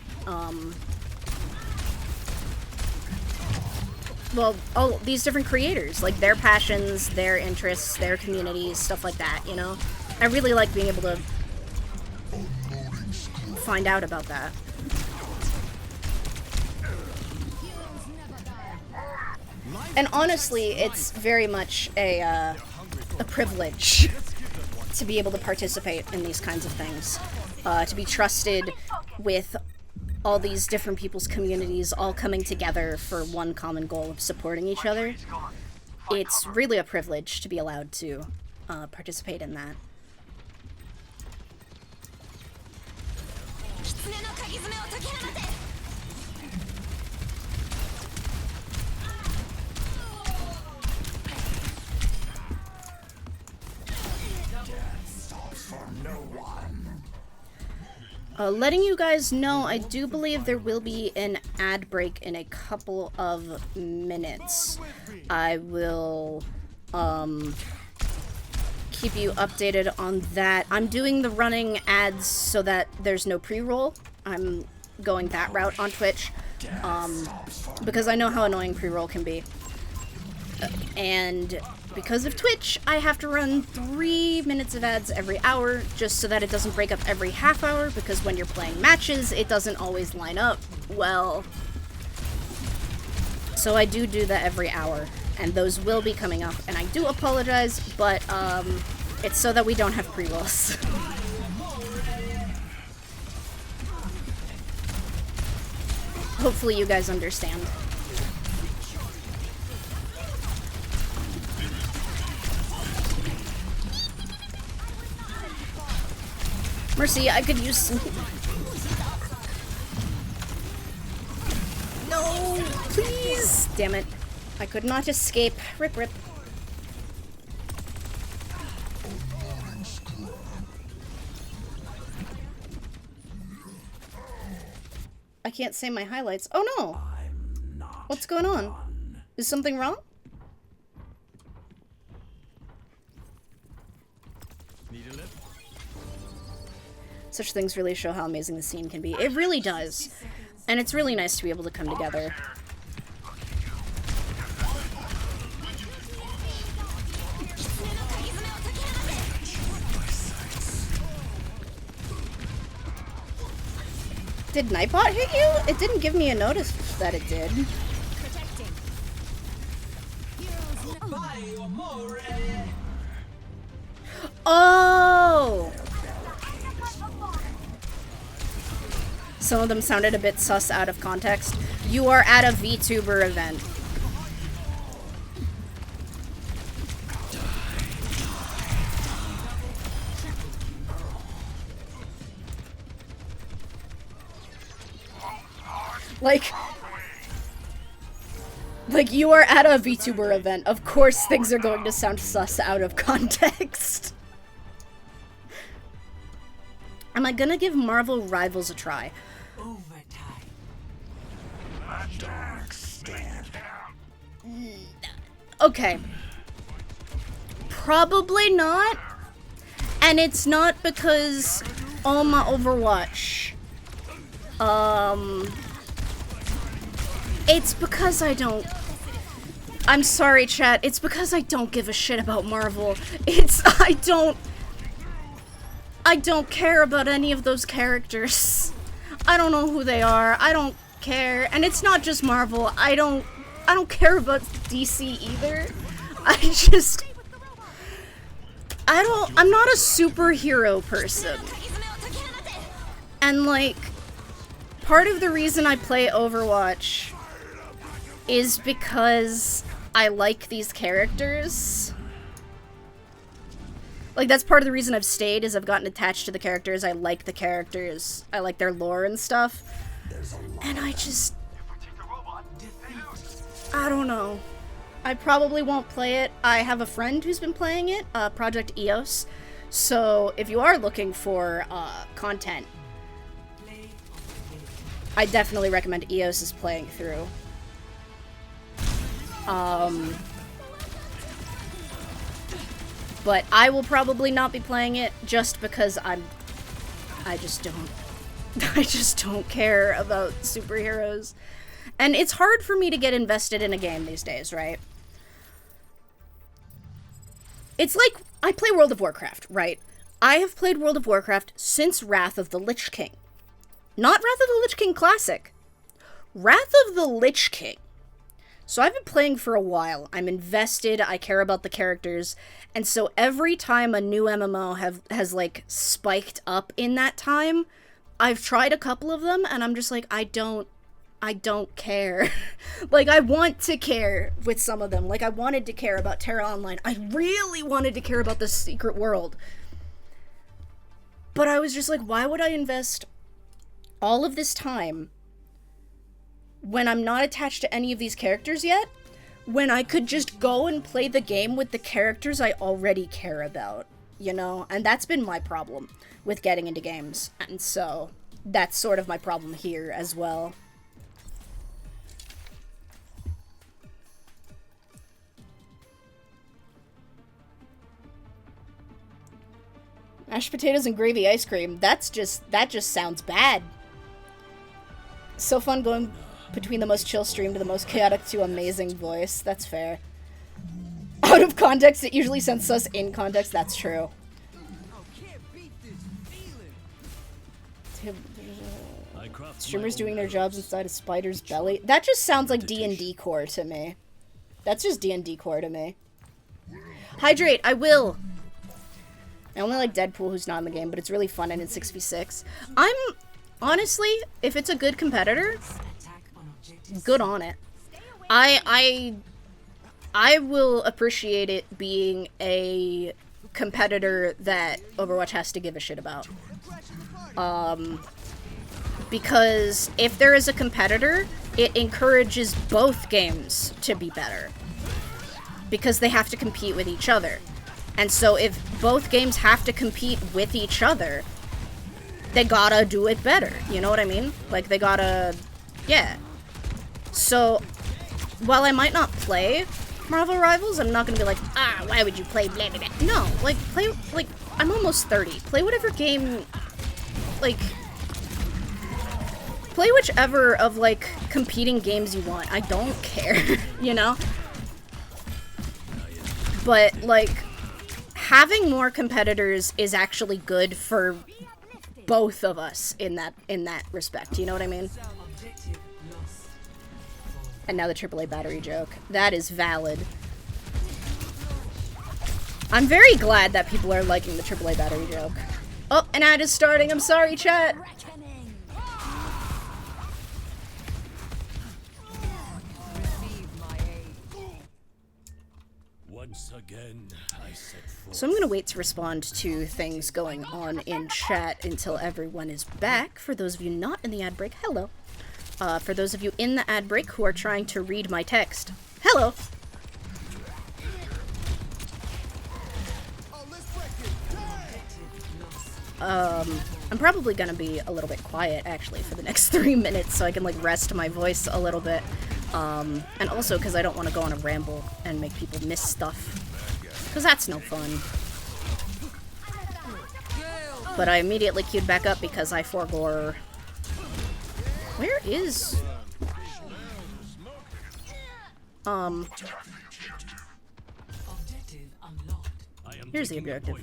well, all these different creators, like, their passions, their interests, their communities, stuff like that, you know? I really like being able to find out about that. And honestly, it's very much a privilege to be able to participate in these kinds of things. To be trusted with all these different people's communities all coming together for one common goal of supporting each other. It's really a privilege to be allowed to participate in that. Letting you guys know, I do believe there will be an ad break in a couple of minutes. I will, keep you updated on that. I'm doing the running ads so that there's no pre-roll. I'm going that route on Twitch, because I know how annoying pre-roll can be. And because of Twitch, I have to run 3 minutes of ads every hour, just so that it doesn't break up every half hour, because when you're playing matches, it doesn't always line up well. So I do that every hour, and those will be coming up, and I do apologize, but it's so that we don't have pre-rolls. Hopefully you guys understand. Mercy, I could use some... No, please! Damn it. I could not escape. Rip rip. I can't say my highlights. Oh no! I'm not. What's going on? done. Is something wrong? Need a lift? Such things really show how amazing the scene can be. It really does. And it's really nice to be able to come together. Did Nightbot hit you? It didn't give me a notice that it did. Oh! Some of them sounded a bit sus out of context. You are at a VTuber event. Like you are at a VTuber event. Of course things are going to sound sus out of context. Am I gonna give Marvel Rivals a try? Overtime. Dark stand. Okay. Probably not. And it's not because all my Overwatch. It's because I don't... I'm sorry, chat. It's because I don't give a shit about Marvel. I don't care about any of those characters. I don't know who they are. I don't care. And it's not just Marvel. I don't care about DC either. I'm not a superhero person. And like, part of the reason I play Overwatch is because I like these characters. Like, that's part of the reason I've stayed, is I've gotten attached to the characters. I like the characters. I like their lore and stuff. And I don't know. I probably won't play it. I have a friend who's been playing it, Project EOS. So, if you are looking for content, I definitely recommend EOS is playing through. But I will probably not be playing it just because I just don't care about superheroes. And it's hard for me to get invested in a game these days, right? It's like, I play World of Warcraft, right? I have played World of Warcraft since Wrath of the Lich King. Not Wrath of the Lich King Classic. Wrath of the Lich King. So I've been playing for a while. I'm invested, I care about the characters, and so every time a new MMO has like spiked up in that time, I've tried a couple of them and I'm just like, I don't care. Like, I want to care with some of them. Like, I wanted to care about Terra Online. I really wanted to care about the Secret World. But I was just like, why would I invest all of this time when I'm not attached to any of these characters yet, when I could just go and play the game with the characters I already care about, you know? And that's been my problem with getting into games. And so that's sort of my problem here as well. Mashed potatoes and gravy ice cream. That just sounds bad. So fun going between the most chill stream to the most chaotic to amazing voice. That's fair. Out of context, it usually sounds sus. In context, that's true. Streamers doing their jobs inside a spider's belly. That just sounds like D&D core to me. That's just D&D core to me. Hydrate, I will. I only like Deadpool, who's not in the game, but it's really fun and it's 6v6. Honestly, if it's a good competitor, good on it. I will appreciate it being a competitor that Overwatch has to give a shit about. Because if there is a competitor it encourages both games to be better. Because they have to compete with each other. And so if both games have to compete with each other, they gotta do it better. You know what I mean? Like, they gotta... Yeah. So, while I might not play Marvel Rivals, I'm not gonna be like, ah, why would you play blah, blah, blah. No, like, play... Like, I'm almost 30. Play whatever game... Like... Play whichever of, like, competing games you want. I don't care, you know? But, like, having more competitors is actually good for both of us in that respect. You know what I mean? And now the AAA battery joke. That is valid. I'm very glad that people are liking the AAA battery joke. Oh, an ad is starting. I'm sorry, chat. Once again, I set forth. So I'm gonna wait to respond to things going on in chat until everyone is back. For those of you not in the ad break, hello. For those of you in the ad break who are trying to read my text, hello. I'm probably gonna be a little bit quiet actually for the next 3 minutes so I can like rest my voice a little bit. And also because I don't want to go on a ramble and make people miss stuff. Because that's no fun. But I immediately queued back up because I forgore... Where is... Here's the objective.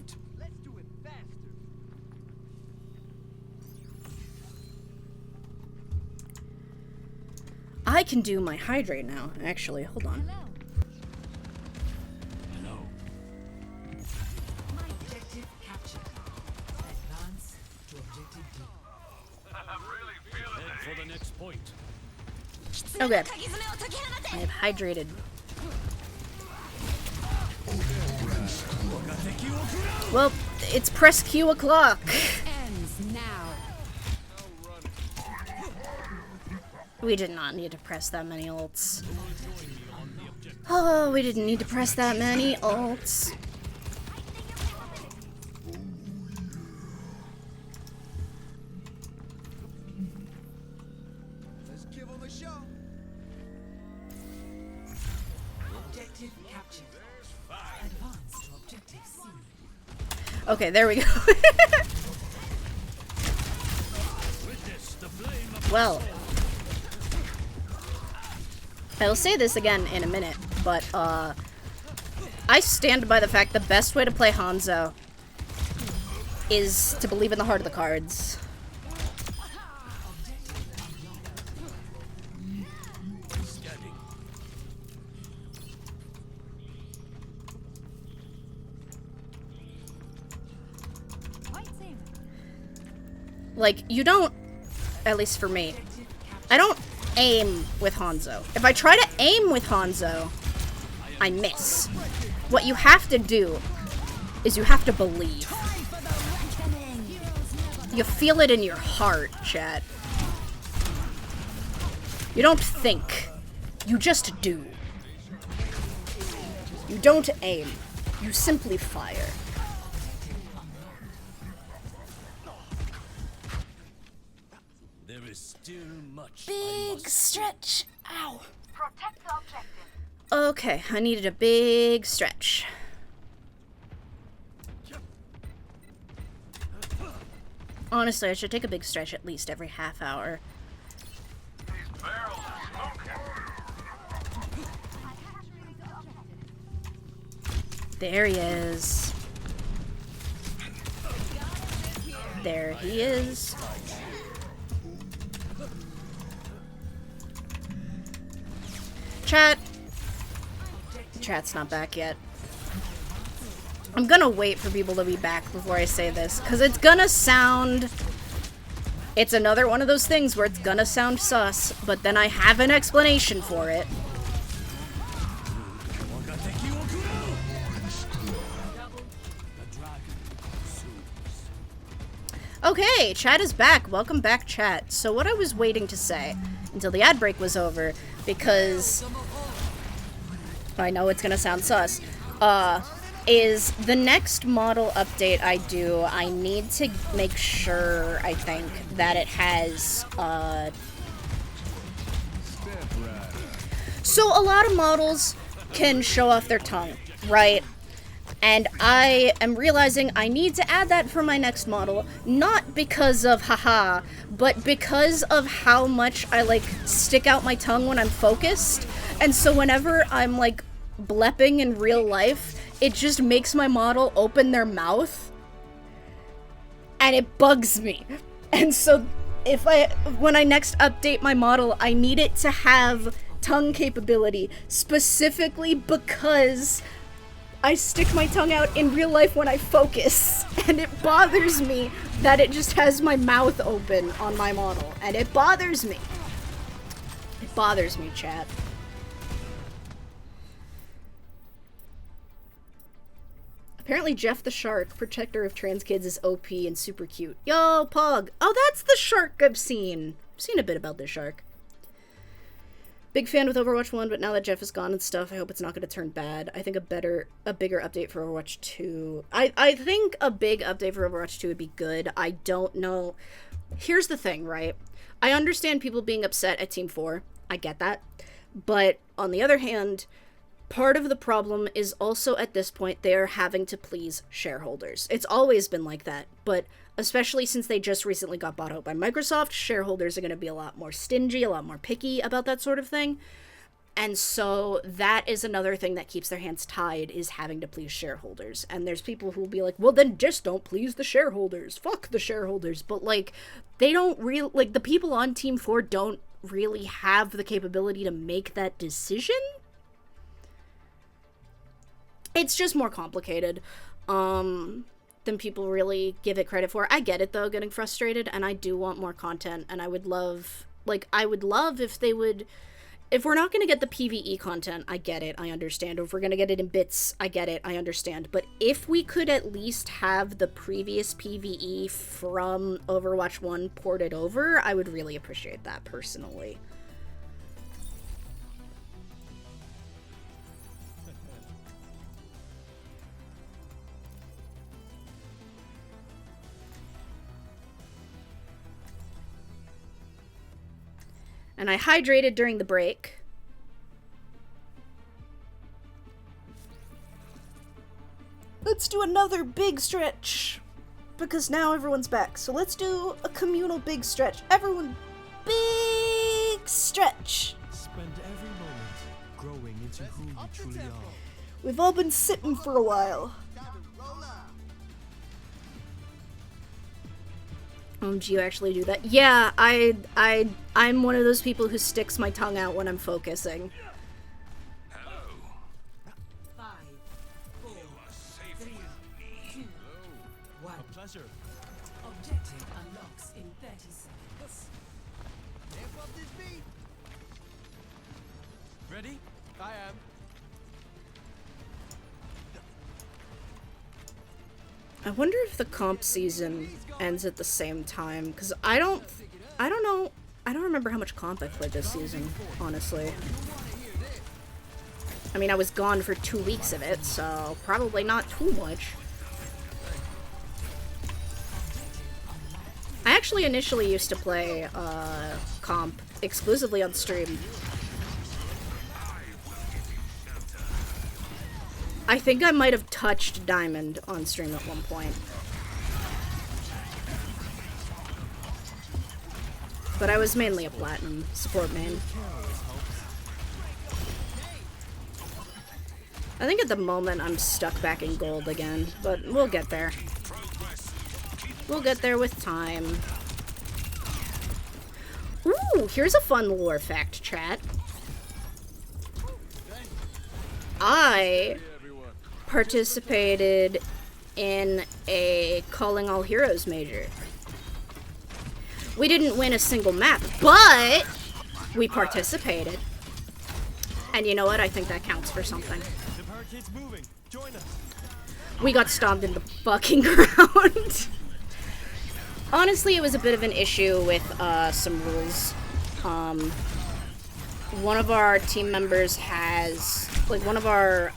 I can do my hydrate now, actually. Hold on. Hello. Objective captured. Advance to objective D. I'm really feeling Head for the next point. Okay. I have hydrated. Well, it's press Q o'clock. Ends now. We did not need to press that many ults. Oh, we didn't need to press that many ults. Let's give them a show. Objective captured. Advance to objective C. Okay, there we go. Witness the flame of Well, I will say this again in a minute, but I stand by the fact the best way to play Hanzo is to believe in the heart of the cards. scanning. Like, you don't, at least for me, I don't aim with Hanzo. If I try to aim with Hanzo, I miss. What you have to do is you have to believe. You feel it in your heart, chat. You don't think. You just do. You don't aim. You simply fire. There is still much I Big must stretch. Ow. Protect the objective. Okay, I needed a big stretch. Honestly, I should take a big stretch at least every half hour. these barrels are smoking. There he is. There he is. Chat. Chat's not back yet. I'm gonna wait for people to be back before I say this, because it's gonna sound... It's another one of those things where it's gonna sound sus, but then I have an explanation for it. Okay, chat is back. Welcome back, chat. So what I was waiting to say until the ad break was over, because I know it's gonna sound sus, is the next model update I do, I need to make sure, I think, that it has, so a lot of models can show off their tongue, right? And I am realizing I need to add that for my next model, not because of haha, but because of how much I, like, stick out my tongue when I'm focused. And so whenever I'm, like, blepping in real life, it just makes my model open their mouth. And it bugs me. And so when I next update my model, I need it to have tongue capability, specifically because I stick my tongue out in real life when I focus, and it bothers me that it just has my mouth open on my model, and it bothers me. It bothers me, chat. Apparently Jeff the Shark, protector of trans kids, is OP and super cute. Yo, Pog! Oh, that's the shark I've seen. I've seen a bit about this shark. Big fan with Overwatch 1, but now that Jeff is gone and stuff, I hope it's not going to turn bad. I think a bigger update for Overwatch 2. I think a big update for Overwatch 2 would be good. I don't know. Here's the thing, right? I understand people being upset at Team 4. I get that. But on the other hand, part of the problem is also at this point they are having to please shareholders. It's always been like that, but especially since they just recently got bought out by Microsoft, shareholders are going to be a lot more stingy, a lot more picky about that sort of thing. And so that is another thing that keeps their hands tied, is having to please shareholders. And there's people who will be like, well, then just don't please the shareholders. Fuck the shareholders. But, like, they don't really, like, the people on Team 4 don't really have the capability to make that decision. It's just more complicated than people really give it credit for. I get it, though, getting frustrated, and I do want more content, and I would love if they would, if we're not going to get the PvE content, I get it, I understand. Or if we're going to get it in bits, I get it, I understand. But if we could at least have the previous PvE from Overwatch 1 ported over, I would really appreciate that, personally. And I hydrated during the break. Let's do another big stretch, because now everyone's back. So let's do a communal big stretch. Everyone, big stretch. Spend every moment growing into who you truly are. We've all been sitting for a while. Do you actually do that? Yeah, I'm one of those people who sticks my tongue out when I'm focusing. 5, 4, 3, 2, 1. A pleasure. Objective unlocks in 30 seconds. Ready? I am. I wonder if the comp season ends at the same time, because I don't know, I don't remember how much comp I played this season, honestly. I mean, I was gone for 2 weeks of it, so probably not too much. I actually initially used to play comp exclusively on stream. I think I might have touched Diamond on stream at one point. But I was mainly a Platinum support main. I think at the moment I'm stuck back in Gold again, but we'll get there. We'll get there with time. Ooh, here's a fun lore fact, chat. I participated in a Calling All Heroes major. We didn't win a single map, but we participated. And you know what? I think that counts for something. The barricade's moving. Join us. We got stomped in the fucking ground. Honestly, it was a bit of an issue with some rules. one of our team members has, like, one of our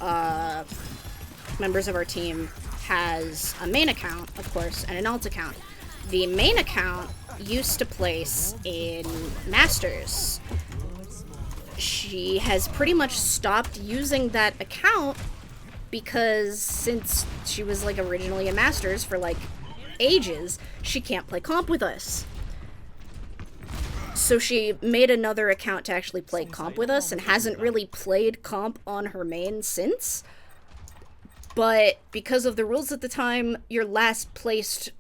members of our team has a main account, of course, and an alt account. The main account used to place in Masters. She has pretty much stopped using that account because since she was, like, originally a Masters for, like, ages, she can't play comp with us. So she made another account to actually play comp with us and hasn't really played comp on her main since. But because of the rules at the time, your last placed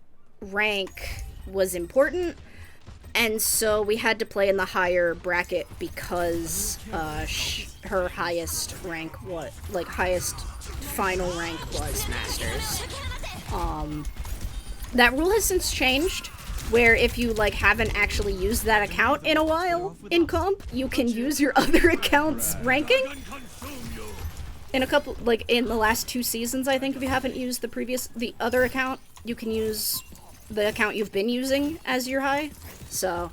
rank was important, and so we had to play in the higher bracket because her highest rank was, like, highest final rank was Masters. That rule has since changed, where if you, like, haven't actually used that account in a while in comp, you can use your other account's ranking. In a couple, like, in the last 2 seasons, I think, if you haven't used the other account, you can use the account you've been using as your high. So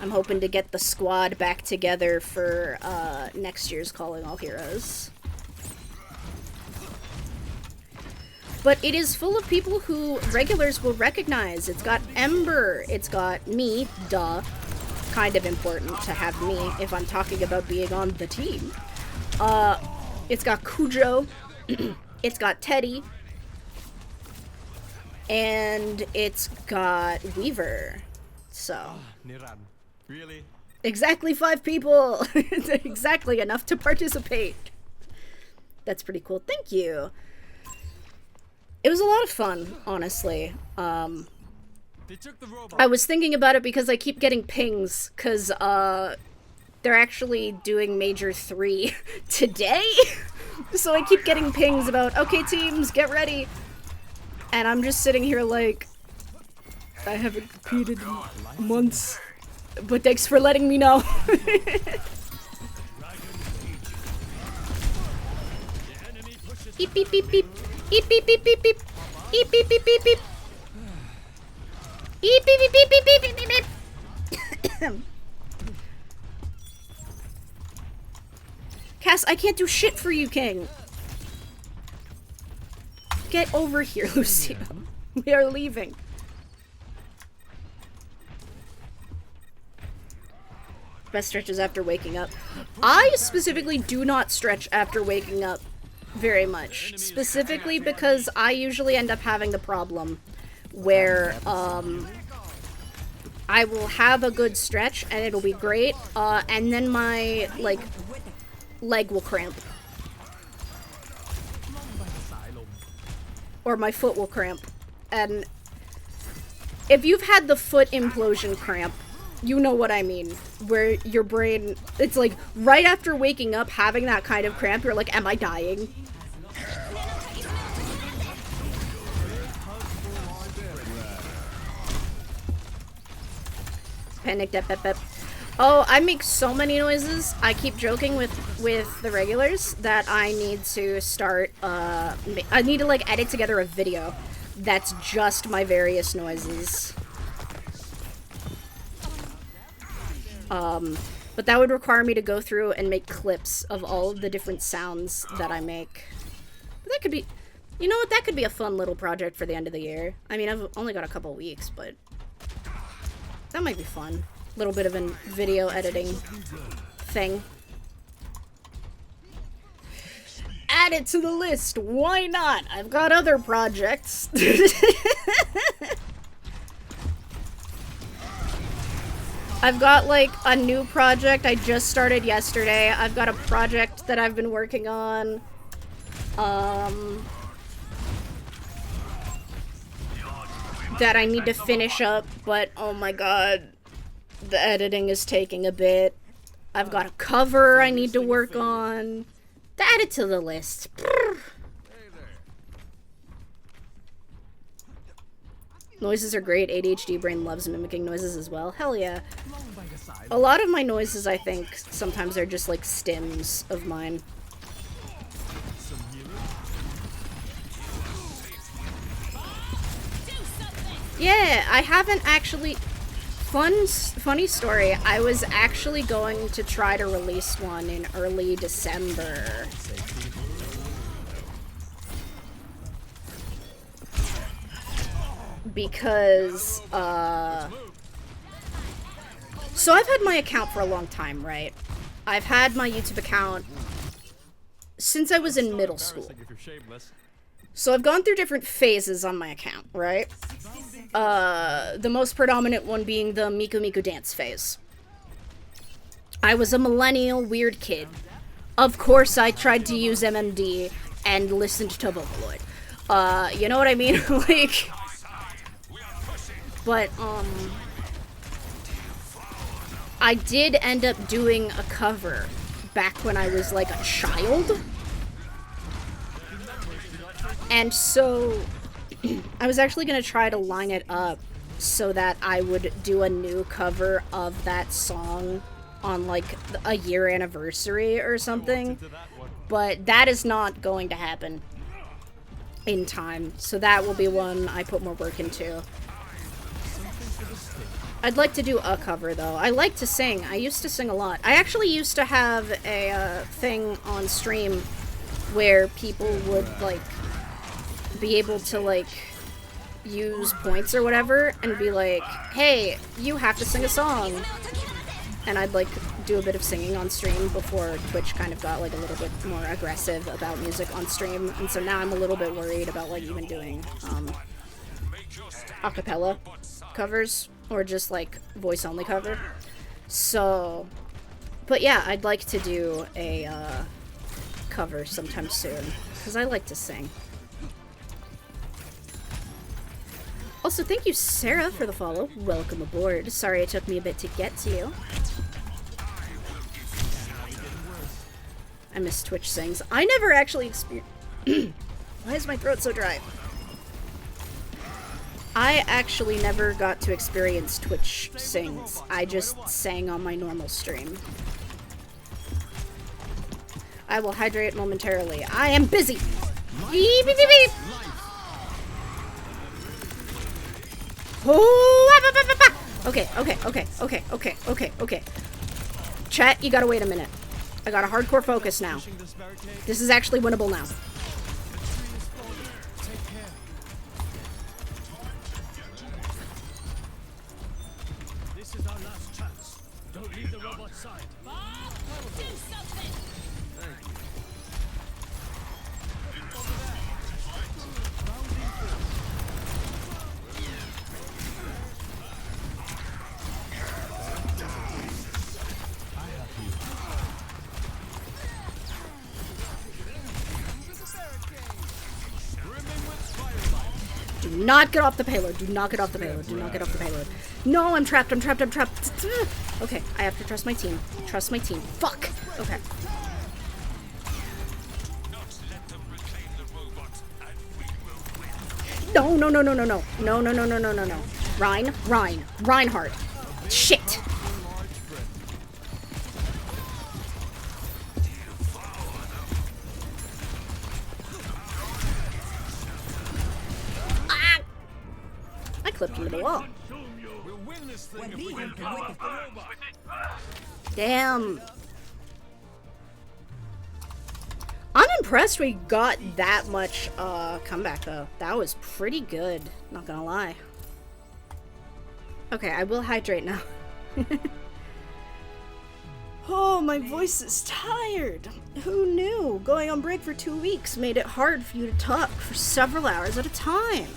I'm hoping to get the squad back together for next year's Calling All Heroes. But it is full of people who regulars will recognize. It's got Ember, it's got me, duh. Kind of important to have me if I'm talking about being on the team. It's got Cujo, it's got Teddy, and it's got Weaver. So Niran. Really? exactly 5 people. Exactly enough to participate. That's pretty cool. Thank you. It was a lot of fun, honestly. They took the robot. I was thinking about it because I keep getting pings, because they're actually doing Major 3 today. So I keep getting pings about, okay teams, get ready. And I'm just sitting here like, I haven't competed in months, but thanks for letting me know. Beep beep beep beep. Beep beep beep beep beep. Beep beep beep beep beep. Beep beep beep beep beep beep beep beep. Cass, I can't do shit for you, King. Get over here, Lucio. We are leaving. Best stretches after waking up. I specifically do not stretch after waking up very much. Specifically because I usually end up having the problem where, I will have a good stretch and it'll be great, and then my, like, leg will cramp. Or my foot will cramp. And if you've had the foot implosion cramp, you know what I mean. Where your brain, it's like, right after waking up, having that kind of cramp, you're like, am I dying? Panicked at pep. Oh, I make so many noises. I keep joking with the regulars that I need to start, I need to, like, edit together a video that's just my various noises. But that would require me to go through and make clips of all of the different sounds that I make. But that could be, you know what, that could be a fun little project for the end of the year. I mean, I've only got a couple weeks, but that might be fun. Little bit of a video editing thing. Add it to the list. Why not? I've got other projects. I've got, like, a new project I just started yesterday. I've got a project that I've been working on. That I need to finish up, but oh my god. The editing is taking a bit. I've got a cover I need to work on. Add it to the list. Noises are great. ADHD brain loves mimicking noises as well. Hell yeah. A lot of my noises, I think, sometimes are just like stims of mine. Yeah, I haven't actually funny story. I was actually going to try to release one in early December. Because, so I've had my account for a long time, right? I've had my YouTube account since I was in middle school. So I've gone through different phases on my account, right? The most predominant one being the Miku Miku dance phase. I was a millennial weird kid. Of course I tried to use MMD and listened to Vocaloid. You know what I mean? Like... But, I did end up doing a cover back when I was, like, a child. And so, I was actually gonna try to line it up so that I would do a new cover of that song on, like, a year anniversary or something. But that is not going to happen in time. So that will be one I put more work into. I'd like to do a cover, though. I like to sing. I used to sing a lot. I actually used to have a thing on stream where people would, like, be able to, like, use points or whatever and be like, hey, you have to sing a song. And I'd, like, do a bit of singing on stream before Twitch kind of got, like, a little bit more aggressive about music on stream. And so now I'm a little bit worried about, like, even doing, acapella covers. Or just, like, voice-only cover. So... But yeah, I'd like to do a, cover sometime soon. Because I like to sing. Also, thank you, Sarah, for the follow. Welcome aboard. Sorry it took me a bit to get to you. I miss Twitch sings. I never actually experienced... Why is my throat so dry? I actually never got to experience Twitch sings. I just sang on my normal stream. I will hydrate momentarily. I am busy! Beep, beep, beep, beep. Oh, okay. Chat, you gotta wait a minute. I got a hardcore focus now. This is actually winnable now. Do not get off the payload. Do not get off the payload. Do not get off the payload. No, I'm trapped. I'm trapped. I'm trapped. Okay, I have to trust my team. Trust my team. Fuck. Okay. No. Reinhardt. Shit. Ah! I clipped into the wall. Damn. I'm impressed we got that much comeback though. That was pretty good, not gonna lie. Okay, I will hydrate now. Oh, my voice is tired. Who knew? Going on break for 2 weeks made it hard for you to talk for several hours at a time.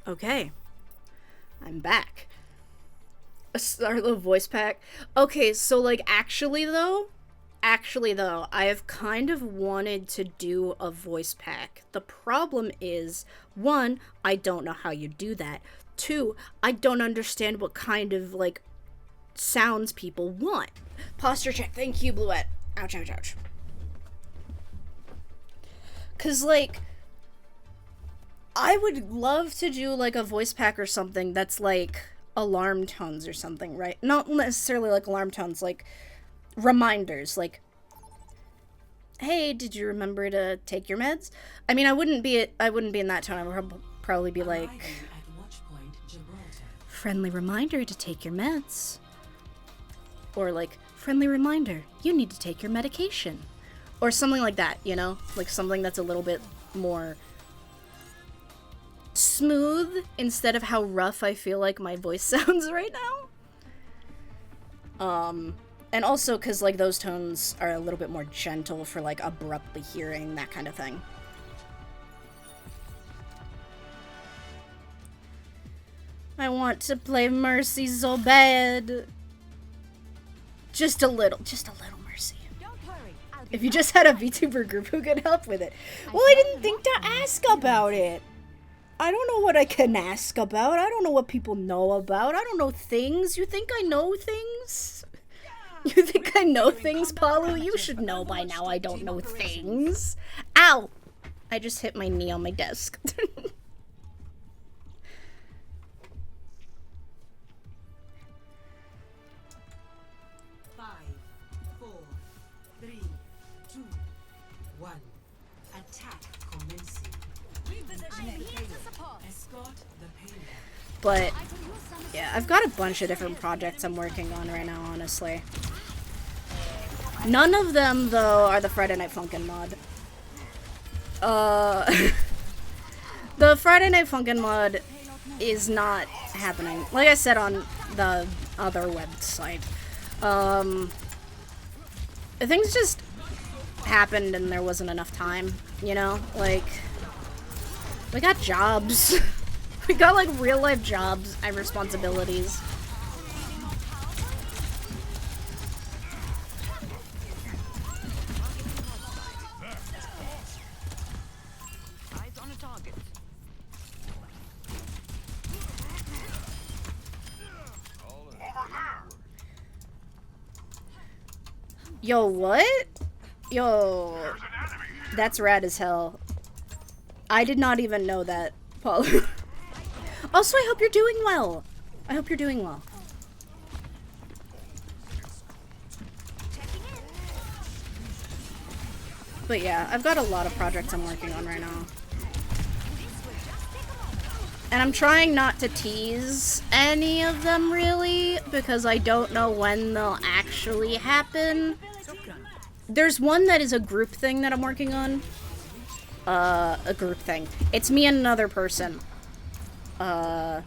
Okay, I'm back. Our little voice pack. Okay, so like actually though, I have kind of wanted to do a voice pack. The problem is, one, I don't know how you do that. Two, I don't understand what kind of like sounds people want. Posture check. Thank you, Bluette. Ouch, ouch, ouch. 'Cause like, I would love to do like a voice pack or something that's like alarm tones or something, right? Not necessarily like alarm tones, like reminders, like, hey, did you remember to take your meds? I mean, I wouldn't be in that tone. I would probably be like, Arriving at Watchpoint Gibraltar. friendly reminder to take your meds. Or like, friendly reminder, you need to take your medication. Or something like that, you know? Like something that's a little bit more smooth instead of how rough I feel like my voice sounds right now. And also because like those tones are a little bit more gentle for like abruptly hearing, that kind of thing. I want to play Mercy so bad. Just a little Mercy. If you just had a VTuber group who could help with it. Well, I didn't think to ask about it. I don't know what I can ask about. I don't know what people know about. I don't know things. You think I know things? You think I know things, Palu? You should know by now I don't know things. Ow! I just hit my knee on my desk. 5, 4, 3, 2, 1. Attack commencing. Escort the payload. But, yeah, I've got a bunch of different projects I'm working on right now, honestly. None of them, though, are the Friday Night Funkin' mod. The Friday Night Funkin' mod is not happening. Like I said on the other website, things just happened and there wasn't enough time, you know? Like, we got jobs. We got, like, real-life jobs and responsibilities. Eyes on a target. Yo, what? Yo, that's rad as hell. I did not even know that, Paul. Also, I hope you're doing well. I hope you're doing well. But yeah, I've got a lot of projects I'm working on right now. And I'm trying not to tease any of them, really, because I don't know when they'll actually happen. There's one that is a group thing that I'm working on. A group thing. It's me and another person. But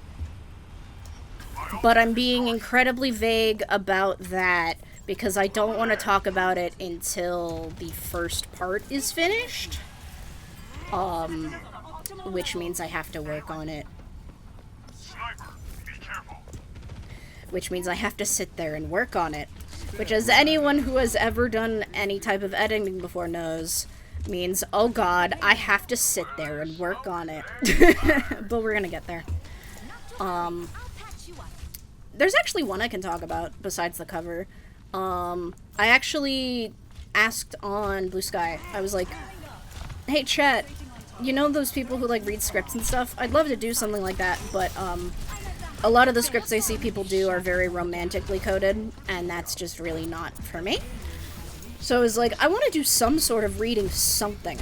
I'm being incredibly vague about that because I don't want to talk about it until the first part is finished. Which means I have to work on it. Sniper, be careful. Which means I have to sit there and work on it. Which, as anyone who has ever done any type of editing before knows, means, oh god, I have to sit there and work on it. But we're gonna get there. There's actually one I can talk about besides the cover. I actually asked on Blue Sky, I was like, hey chat, you know those people who like read scripts and stuff? I'd love to do something like that, but a lot of the scripts I see people do are very romantically coded, and that's just really not for me. So I was like, I want to do some sort of reading something.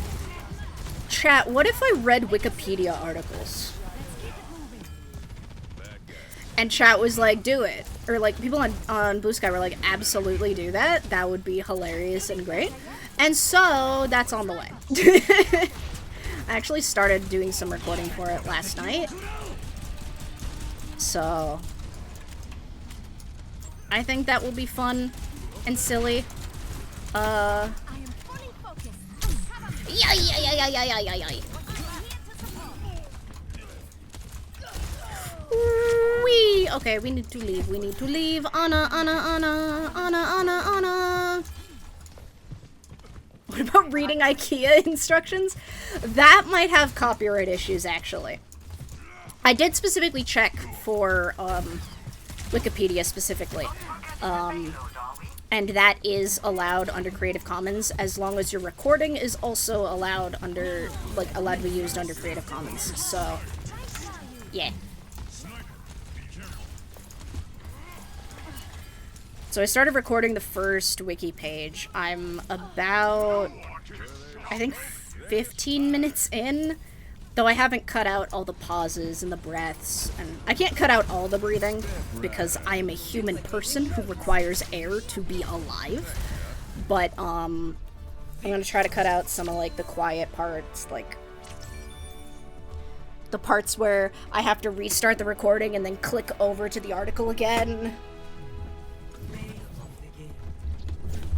Chat, what if I read Wikipedia articles? And chat was like, do it. Or like, people on Blue Sky were like, absolutely do that. That would be hilarious and great. And so, that's on the way. I actually started doing some recording for it last night. So, I think that will be fun and silly. Wee! Okay, we need to leave. We need to leave. Anna. What about reading IKEA instructions? That might have copyright issues, actually. I did specifically check for, Wikipedia specifically. And that is allowed under Creative Commons as long as your recording is also allowed under, like, allowed to be used under Creative Commons. So, yeah. So I started recording the first wiki page. I'm about, I think, 15 minutes in, though I haven't cut out all the pauses and the breaths, and I can't cut out all the breathing because I am a human person who requires air to be alive. But I'm gonna try to cut out some of like the quiet parts, like the parts where I have to restart the recording and then click over to the article again.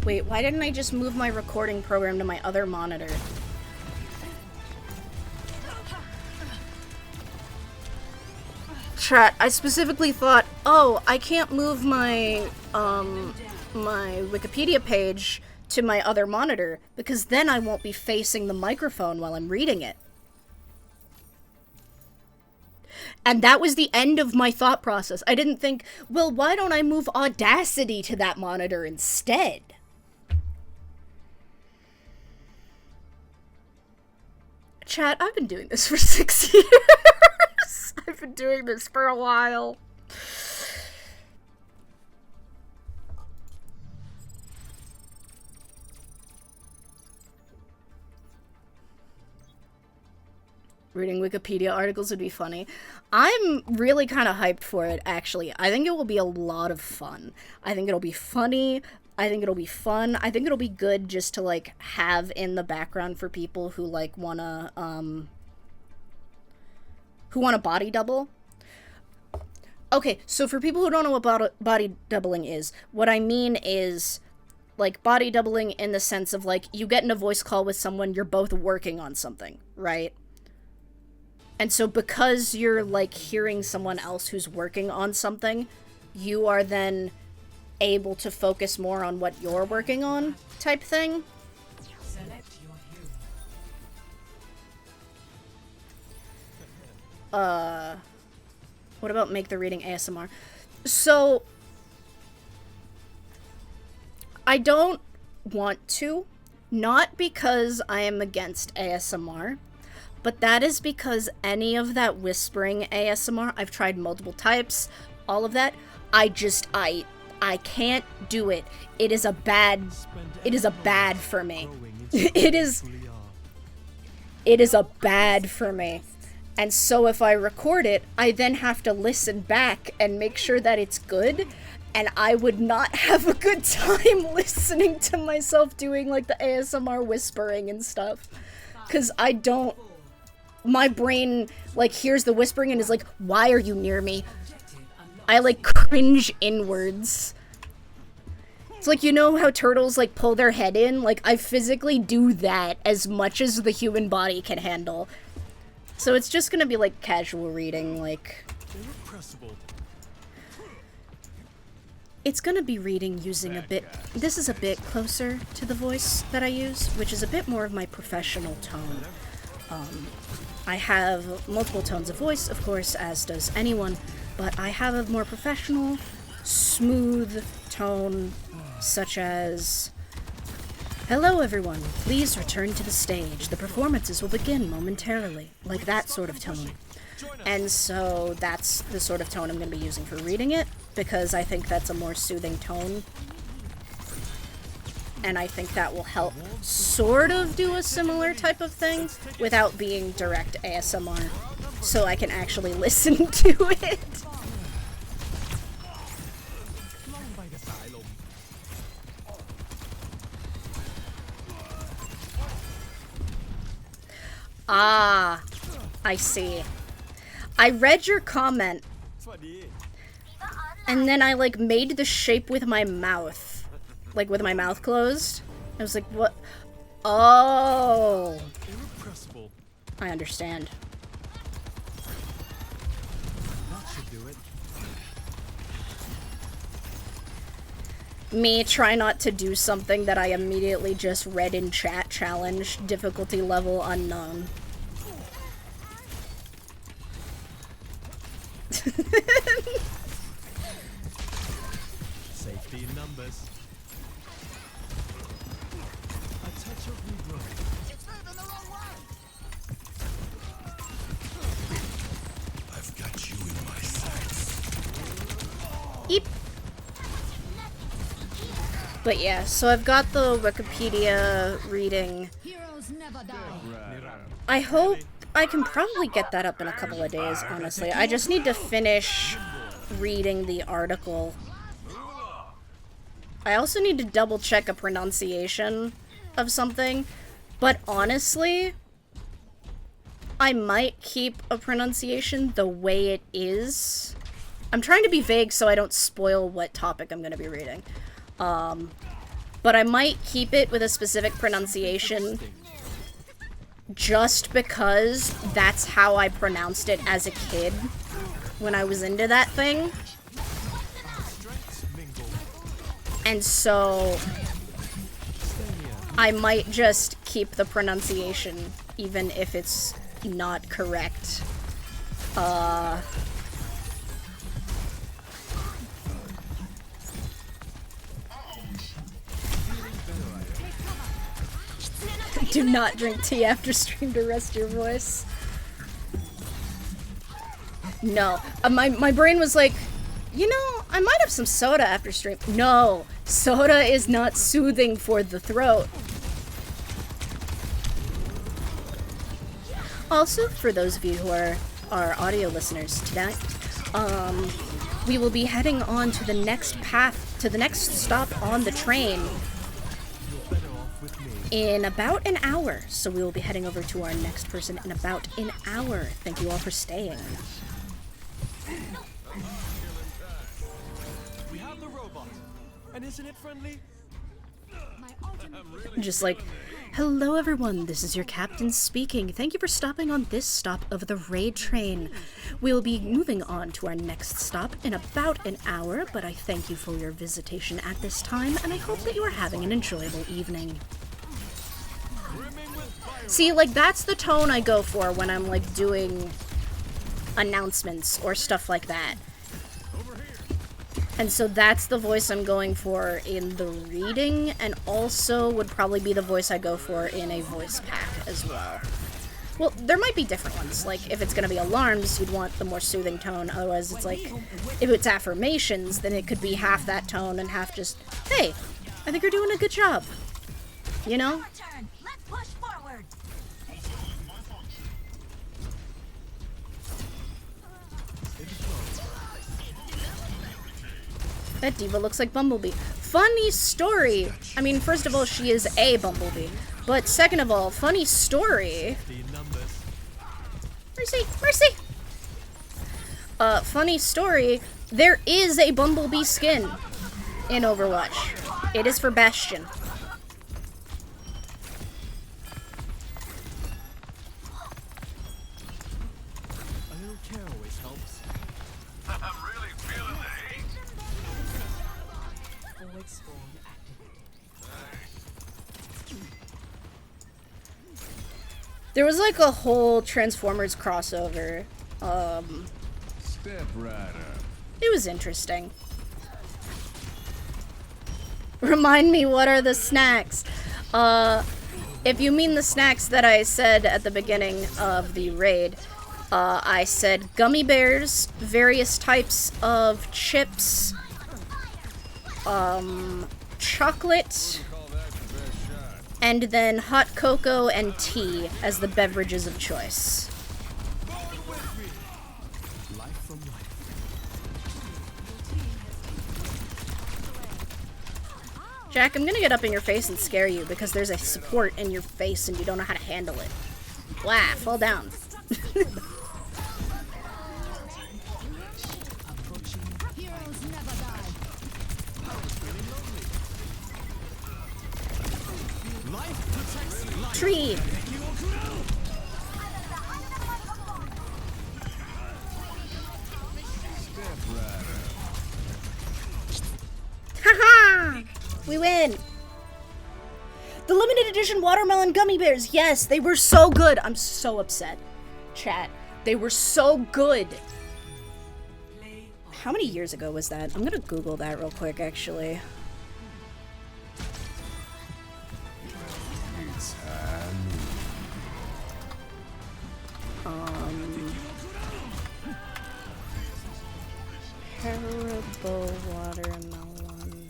Wait, why didn't I just move my recording program to my other monitor? Chat, I specifically thought, oh, I can't move my, my Wikipedia page to my other monitor, because then I won't be facing the microphone while I'm reading it. And that was the end of my thought process. I didn't think, well, why don't I move Audacity to that monitor instead? Chat, I've been doing this for 6 years. I've been doing this for a while. Reading Wikipedia articles would be funny. I'm really kind of hyped for it, actually. I think it will be a lot of fun. I think it'll be funny. I think it'll be fun. I think it'll be good just to, like, have in the background for people who, like, wanna body double. Okay, so for people who don't know what body doubling is, what I mean is, like, body doubling in the sense of, like, you get in a voice call with someone, you're both working on something, right? And so because you're, like, hearing someone else who's working on something, you are then able to focus more on what you're working on, type thing. Select your hero. What about make the reading ASMR? So, I don't want to, not because I am against ASMR, but that is because any of that whispering ASMR, I've tried multiple types, all of that, I can't do it. It is a bad for me. It is a bad for me. And so if I record it, I then have to listen back and make sure that it's good, and I would not have a good time listening to myself doing, like, the ASMR whispering and stuff. 'Cause my brain, like, hears the whispering and is like, why are you near me? I, like, cringe inwards. It's like, you know how turtles, like, pull their head in? Like, I physically do that as much as the human body can handle. So it's just gonna be, like, casual reading, like... It's gonna be reading using a bit... This is a bit closer to the voice that I use, which is a bit more of my professional tone. I have multiple tones of voice, of course, as does anyone, but I have a more professional, smooth tone, such as... Hello everyone, please return to the stage. The performances will begin momentarily. Like that sort of tone. And so that's the sort of tone I'm going to be using for reading it, because I think that's a more soothing tone. And I think that will help sort of do a similar type of thing without being direct ASMR, so I can actually listen to it. Ah, I see. I read your comment, and then I, like, made the shape with my mouth. Like, with my mouth closed. I was like, what? Oh. I understand. Me try not to do something that I immediately just read in chat challenge, difficulty level unknown. Safety in numbers. But yeah, so I've got the Wikipedia reading. Heroes never die. I hope I can probably get that up in a couple of days, honestly. I just need to finish reading the article. I also need to double check a pronunciation of something, but honestly, I might keep a pronunciation the way it is. I'm trying to be vague so I don't spoil what topic I'm going to be reading. But I might keep it with a specific pronunciation just because that's how I pronounced it as a kid when I was into that thing. And so I might just keep the pronunciation even if it's not correct. Do not drink tea after stream to rest your voice. No. My brain was like, you know, I might have some soda after stream. No. Soda is not soothing for the throat. Also, for those of you who are audio listeners tonight, we will be heading on to the next path, to the next stop on the train in about an hour. So we will be heading over to our next person in about an hour. Thank you all for staying. We have the robot. And isn't it friendly? Just like, hello everyone, this is your captain speaking. Thank you for stopping on this stop of the raid train. We'll be moving on to our next stop in about an hour, but I thank you for your visitation at this time, and I hope that you are having an enjoyable evening. See, like, that's the tone I go for when I'm, like, doing announcements or stuff like that. And so that's the voice I'm going for in the reading, and also would probably be the voice I go for in a voice pack as well. Well, there might be different ones. Like, if it's gonna be alarms, you'd want the more soothing tone. Otherwise, it's like, if it's affirmations, then it could be half that tone and half just, hey, I think you're doing a good job. You know? Turn. Let's push forward. That diva looks like Bumblebee. Funny story. I mean, first of all, she is a Bumblebee. But second of all, funny story. Mercy, mercy. Funny story. There is a Bumblebee skin in Overwatch. It is for Bastion. A little care always helps. I'm really feeling the heat. Forward spawn activated. There was like a whole Transformers crossover. Step right up. It was interesting. Remind me, what are the snacks? If you mean the snacks that I said at the beginning of the raid, I said gummy bears, various types of chips, chocolate, and then hot cocoa and tea as the beverages of choice. Life from life. Jack, I'm gonna get up in your face and scare you because there's a support in your face and you don't know how to handle it. Wow, fall down. Heroes never die. Life protects life. Tree. Haha! We win! The limited edition watermelon gummy bears! Yes, they were so good! I'm so upset. Chat. They were so good! How many years ago was that? I'm gonna Google that real quick, actually. Terrible watermelon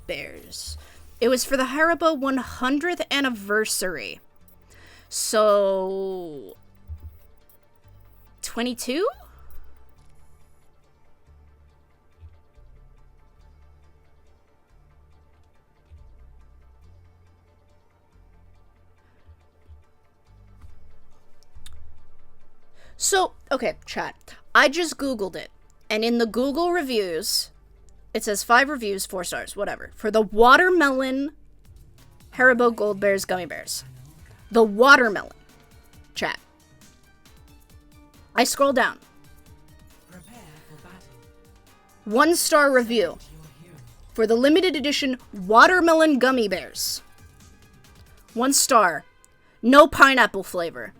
bears. It was for the Haribo 100th anniversary. So 22? So, okay, chat. I just Googled it. And in the Google reviews, it says 5 reviews, 4 stars, whatever. For the watermelon Haribo Gold Bears Gummy Bears. The watermelon. Chat. I scroll down. Prepare for battle. 1-star review Your hero. for the limited edition watermelon gummy bears. 1 star. No pineapple flavor.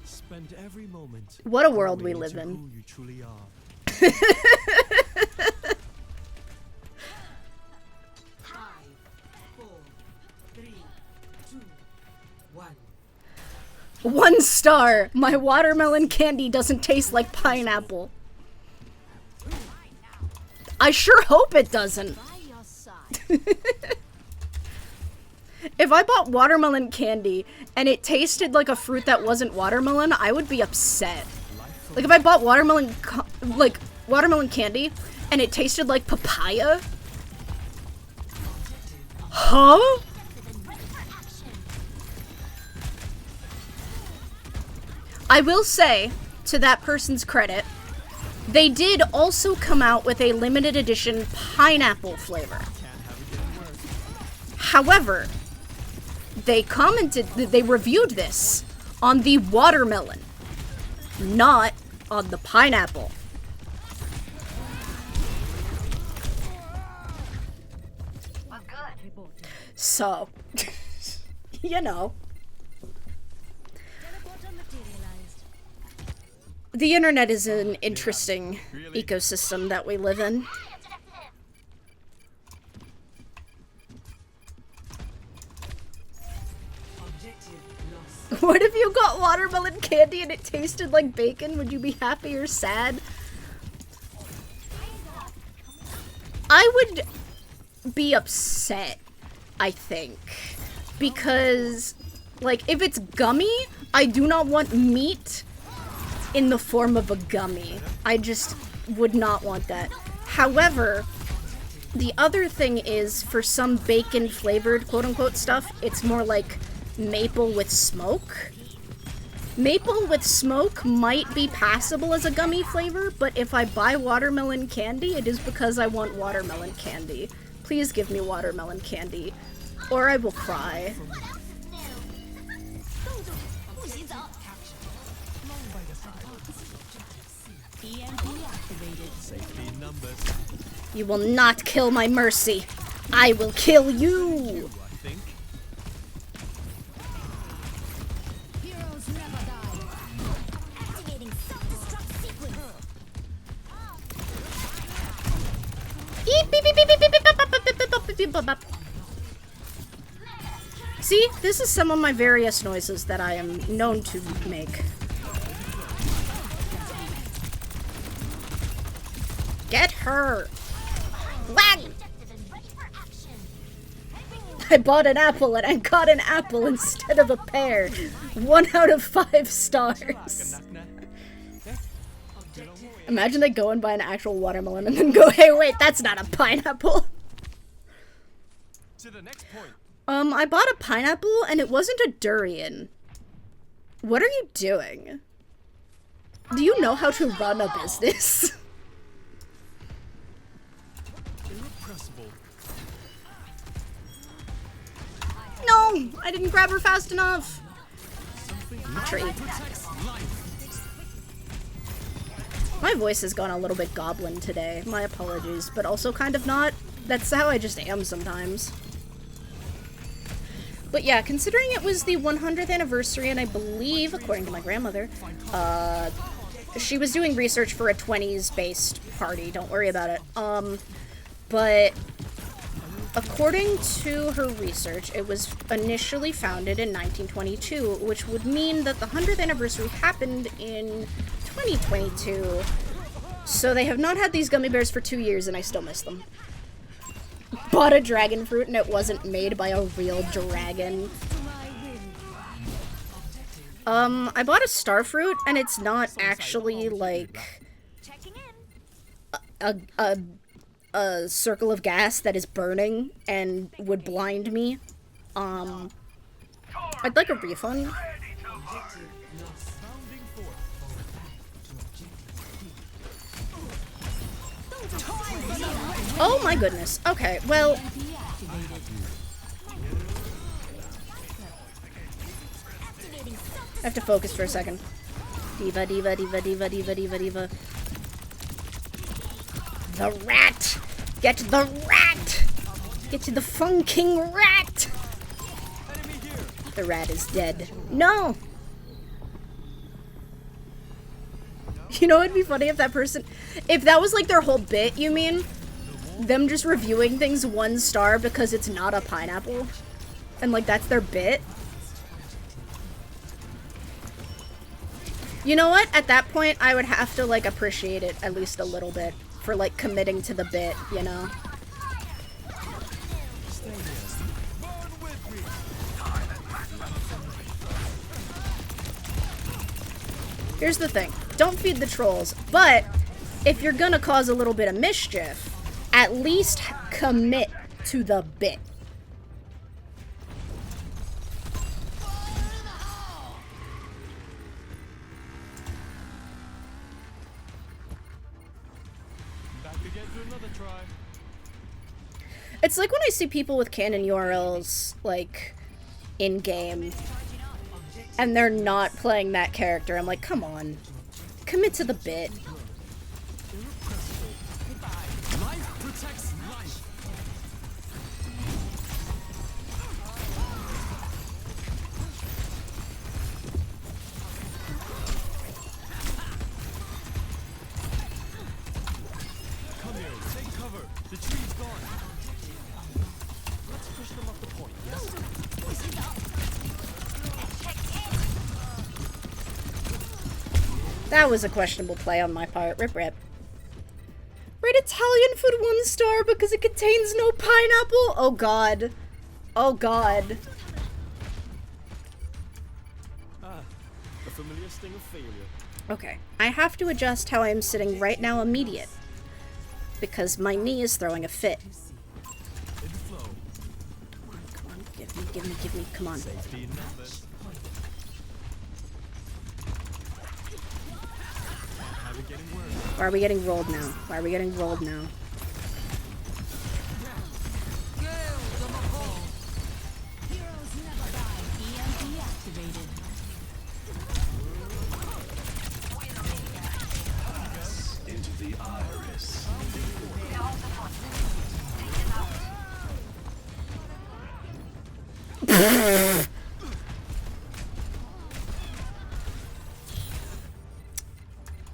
Spend every moment. What a world we growing live into in. Who you truly are. 5, 4, 3, 2, 1. 1 star. My watermelon candy doesn't taste like pineapple. I sure hope it doesn't. By your side. If I bought watermelon candy and it tasted like a fruit that wasn't watermelon, I would be upset. Like if I bought watermelon candy and it tasted like papaya. Huh? I will say, to that person's credit, they did also come out with a limited edition pineapple flavor. However, they commented that they reviewed this on the watermelon, not on the pineapple. So, you know. The internet is an interesting ecosystem that we live in. Objective lost. What if you got watermelon candy and it tasted like bacon? Would you be happy or sad? I would be upset, I think. Because, like, if it's gummy, I do not want meat in the form of a gummy. I just would not want that. However, the other thing is, for some bacon flavored quote-unquote stuff, it's more like maple with smoke. Maple with smoke might be passable as a gummy flavor, but if I buy watermelon candy, it is because I want watermelon candy. Please give me watermelon candy, or I will cry. Safety in numbers. You will not kill my Mercy. I will kill you. I think. Heroes never die. Activating self-destruct sequence. Eep, beep, beep, beep, beep, beep, beep, beep, beep, beep, beep, beep, beep, beep. See, this is some of my various noises that I am known to make. Get her! Wag! I bought an apple and I got an apple instead of a pear. 1 out of 5 stars. Imagine they go and buy an actual watermelon and then go, hey, wait, that's not a pineapple. To the next point. I bought a pineapple and it wasn't a durian. What are you doing? Do you know how to run a business? Irrepressible. No, I didn't grab her fast enough. Tree. My voice has gone a little bit goblin today. My apologies, but also kind of not. That's how I just am sometimes. But yeah, considering it was the 100th anniversary, and I believe, according to my grandmother, she was doing research for a 20s-based party. Don't worry about it. But according to her research, it was initially founded in 1922, which would mean that the 100th anniversary happened in 2022. So they have not had these gummy bears for 2 years, and I still miss them. Bought a dragon fruit, and it wasn't made by a real dragon. I bought a star fruit, and it's not actually, like, a circle of gas that is burning and would blind me. I'd like a refund. Oh my goodness. Okay, well... I have to focus for a second. Diva, diva, diva, diva, diva, diva, diva. The rat! Get the rat! Get to the funking rat! The rat is dead. No! You know, it'd be funny if that person... If that was like their whole bit, you mean? Them just reviewing things 1 star because it's not a pineapple? And like, that's their bit? You know what? At that point, I would have to, like, appreciate it at least a little bit for, like, committing to the bit, you know? Here's the thing. Don't feed the trolls, but if you're gonna cause a little bit of mischief, at least commit to the bit. It's like when I see people with canon URLs, like, in-game, and they're not playing that character. I'm like, come on. Commit to the bit. Life protects life. Come here, take cover. The tree's gone. Let's push them up the point, yes? That was a questionable play on my part. Rip rip. Rate Italian food 1 star because it contains no pineapple? Oh god. Oh god. Ah, a familiar sting of failure. Okay. I have to adjust how I am sitting right now immediate. Because my knee is throwing a fit. In the flow. Come on, give me, give me, give me, come on. Safety in numbers. Have it getting worse. Why are we getting rolled now? Why are we getting rolled now? Heroes never die. EMP activated. Into the iris.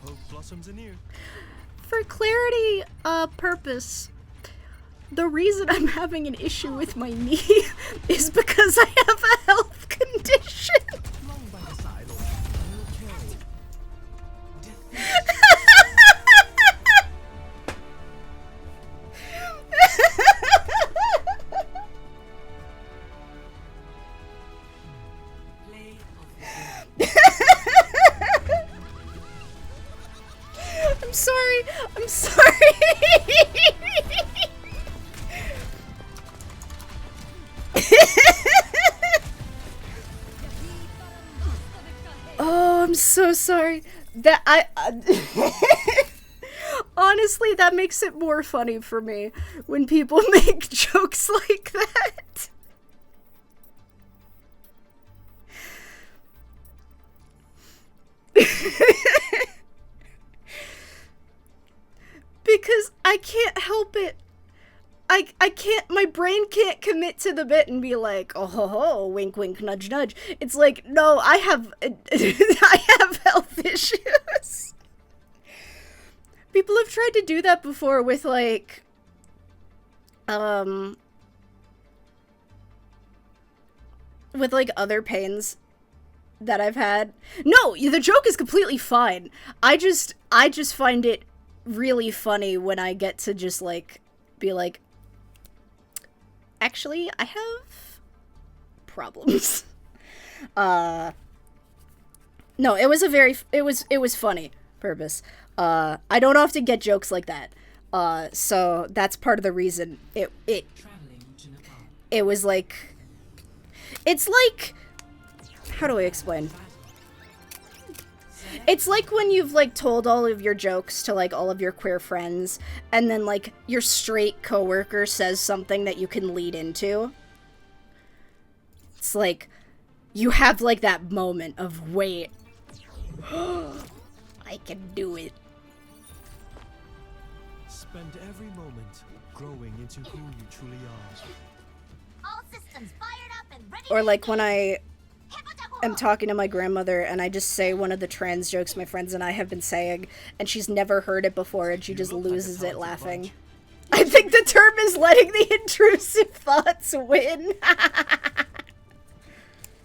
Hope blossoms anear. For clarity, purpose, the reason I'm having an issue with my knee is because I have a health condition. Long by the side. Okay. Play I'm sorry. I'm sorry. Oh, I'm so sorry. That honestly, that makes it more funny for me when people make jokes like that. Because I can't help it. I can't, my brain can't commit to the bit and be like, oh ho ho, wink wink, nudge nudge. It's like, no, I have, I have health issues. People have tried to do that before with like, with like other pains that I've had. No, the joke is completely fine. I just find it really funny when I get to just like be like, actually, I have problems. No, it was a very, it was funny, Purpose. I don't often get jokes like that. So that's part of the reason it was like, it's like, how do I explain? It's like when you've like told all of your jokes to like all of your queer friends, and then like your straight coworker says something that you can lead into. It's like you have like that moment of, wait, I can do it. Spend every moment growing into who you truly are. All systems fired up and ready. Or like when I am talking to my grandmother and I just say one of the trans jokes my friends and I have been saying, and she's never heard it before and she just loses it laughing. I think the term is letting the intrusive thoughts win.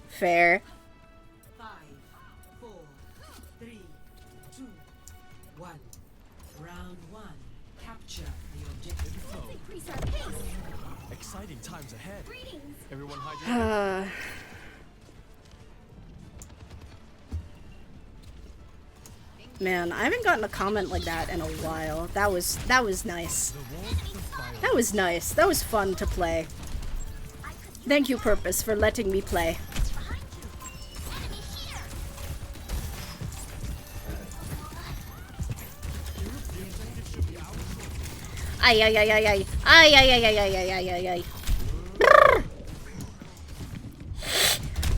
Fair. 5, 4, 3, 2, 1. Round 1. Capture the objective. Increase our pace. Exciting times ahead. Greetings. Everyone hydrate. Man, I haven't gotten a comment like that in a while. That was nice. That was nice. That was fun to play. Thank you, Purpose, for letting me play. Ay ay ay ay ay ay ay ay ay ay ay ay ay.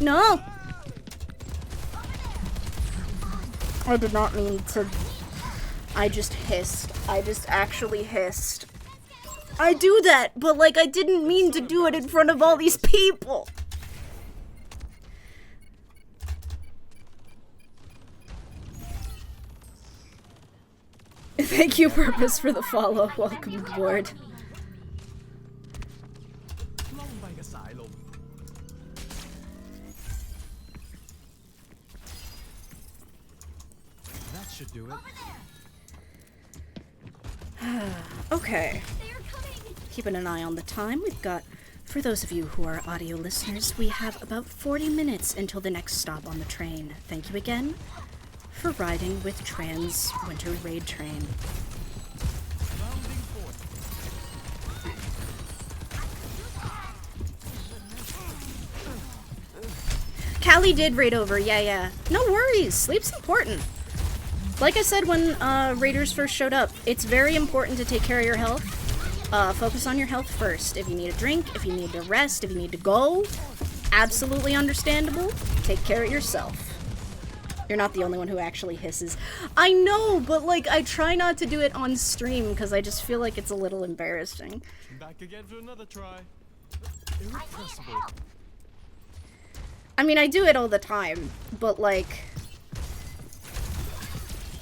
No. I did not mean to. I just hissed. I just actually hissed. I do that, but like I didn't mean to do it in front of all these people. Thank you, Purpose, for the follow. Welcome aboard. That should do it. Okay. Keeping an eye on the time. We've got, for those of you who are audio listeners, we have about 40 minutes until the next stop on the train. Thank you again for riding with Trans Winter Raid Train. Callie did raid over, yeah. No worries, sleep's important. Like I said when raiders first showed up, it's very important to take care of your health. Focus on your health first. If you need a drink, if you need to rest, if you need to go, absolutely understandable. Take care of yourself. You're not the only one who actually hisses. I know, but like I try not to do it on stream because I just feel like it's a little embarrassing. Back again for another try. Irrepressible. I mean, I do it all the time, but like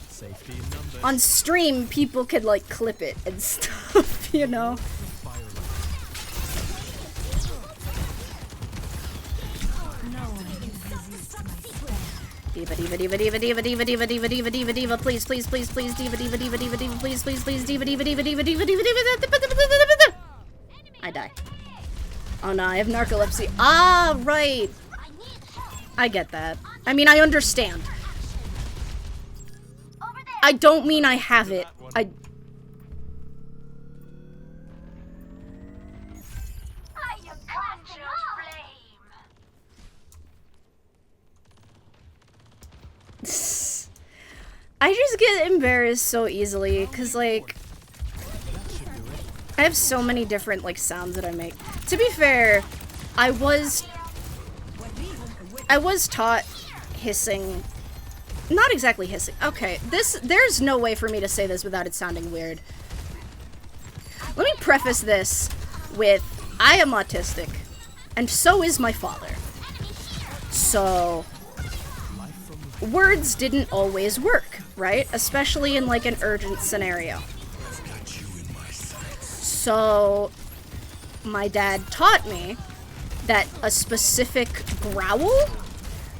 Safety in numbers. on stream, people could like clip it and stuff, you know? Diva, diva, diva, diva, diva, diva, diva, diva, diva, diva, diva, please, please, please, please, diva, diva, diva, diva, diva, please, please, please, diva, diva, diva, diva, diva, diva, diva. I die. Oh no, I have narcolepsy. Ah, right. I get that. I mean, I understand. I don't mean I have it. I just get embarrassed so easily, cause like I have so many different like sounds that I make. To be fair, I was taught hissing. Not exactly hissing. Okay, there's no way for me to say this without it sounding weird. Let me preface this with, I am autistic, and so is my father. So, words didn't always work, right? Especially in like an urgent scenario. So, my dad taught me that a specific growl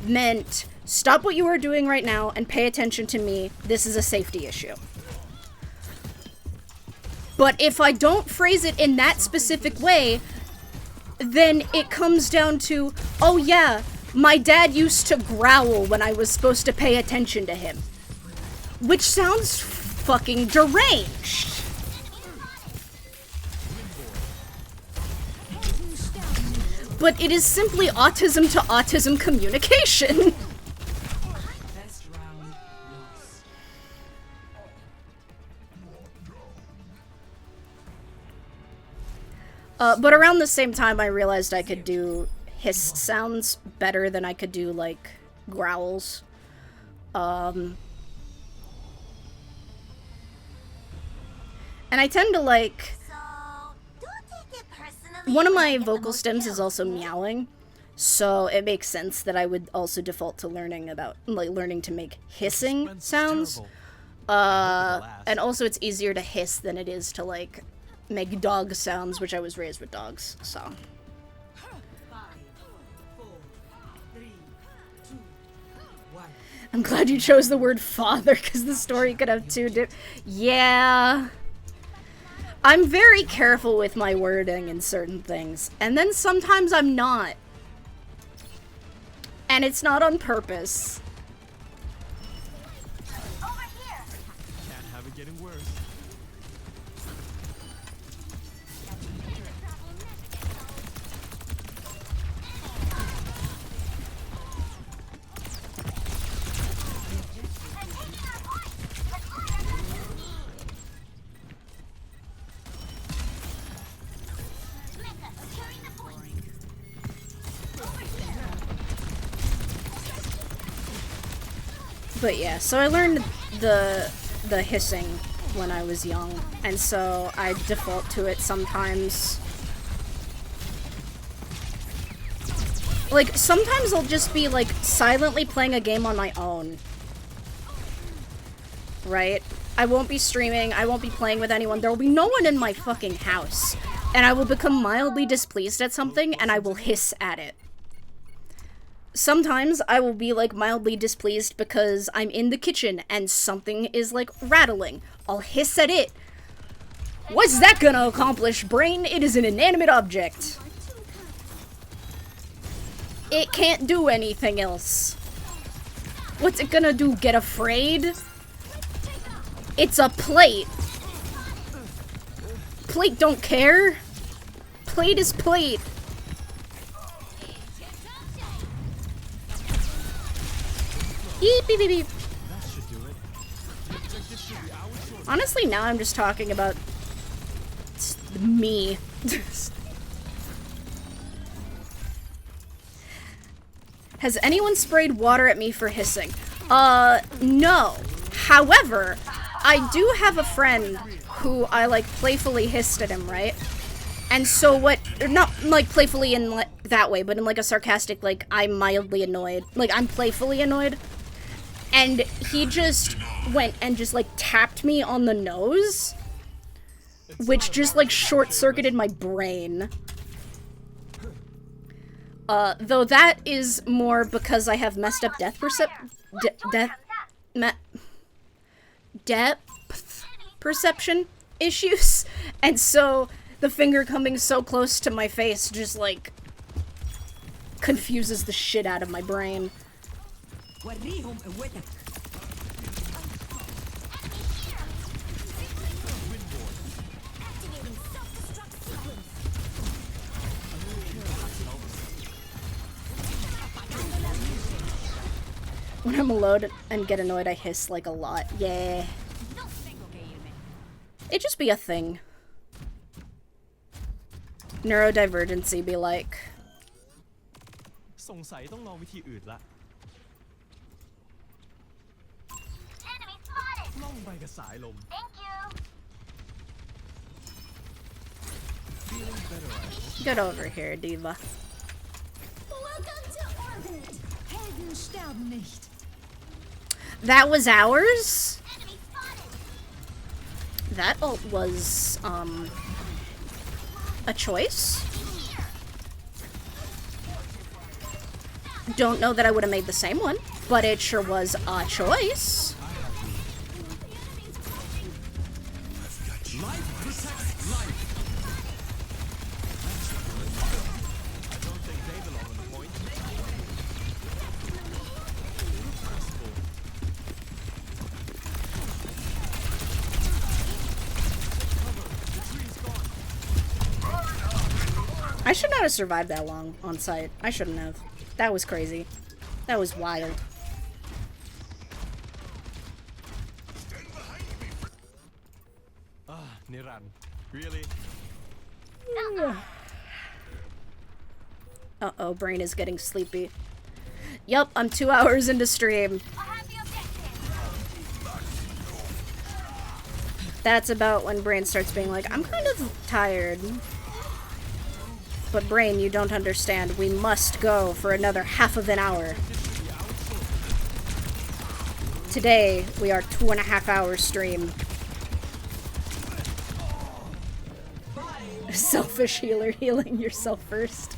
meant stop what you are doing right now and pay attention to me. This is a safety issue. But if I don't phrase it in that specific way, then it comes down to, oh yeah, my dad used to growl when I was supposed to pay attention to him. Which sounds fucking deranged. But it is simply autism to autism communication. Best round lost. But around the same time, I realized I could do hiss sounds better than I could do, like, growls. And I tend to, like... One of my vocal stems is also meowing, so it makes sense that I would also default to learning to make hissing sounds. And also it's easier to hiss than it is to, like, make dog sounds, which I was raised with dogs, so. 5, 4, 3, 2, 1. I'm glad you chose the word father, because the story could have two Yeah. I'm very careful with my wording in certain things, and then sometimes I'm not. And it's not on purpose. Can't have it getting worse. But yeah, so I learned the hissing when I was young, and so I default to it sometimes. Like, sometimes I'll just be, like, silently playing a game on my own. Right? I won't be streaming, I won't be playing with anyone, there will be no one in my fucking house. And I will become mildly displeased at something, and I will hiss at it. Sometimes I will be, like, mildly displeased because I'm in the kitchen and something is, like, rattling. I'll hiss at it. What's that gonna accomplish, brain? It is an inanimate object. It can't do anything else. What's it gonna do, get afraid? It's a plate. Plate don't care. Plate is plate. Beep, beep, beep, beep. That should do it. Looks like this should be our choice. Honestly, now I'm just talking about me. Has anyone sprayed water at me for hissing? No. However, I do have a friend who I, like, playfully hissed at him, right? And so what, not, like, playfully in, like, that way, but in, like, a sarcastic, like, I'm mildly annoyed. Like, I'm playfully annoyed. And he just went and just, like, tapped me on the nose, which just, like, short-circuited my brain. Though that is more because I have messed up depth perception issues, and so the finger coming so close to my face just, like, confuses the shit out of my brain. وريهم قوتك. When I'm alone and get annoyed, I hiss, like, a lot. Yeah. It just be a thing. Neurodivergency be like... สงสัยต้องลองวิธีอื่นละล่องไปกับสายลม Thank you. Get over here, diva. Welcome to orbit. Helden sterben nicht. That was ours? Enemy spotted. That ult was, a choice? Don't know that I would have made the same one, but it sure was a choice. Life protects life. I don't think they belong on the point. I should not have survived that long on site. I shouldn't have. That was crazy. That was wild. Ah, Niran. Really? Uh-oh, brain is getting sleepy. Yup, I'm 2 hours into stream. I have the objective. That's about when brain starts being like, I'm kind of tired. But brain, you don't understand. We must go for another half of an hour. Today, we are 2.5 hours stream. Selfish healer healing yourself first.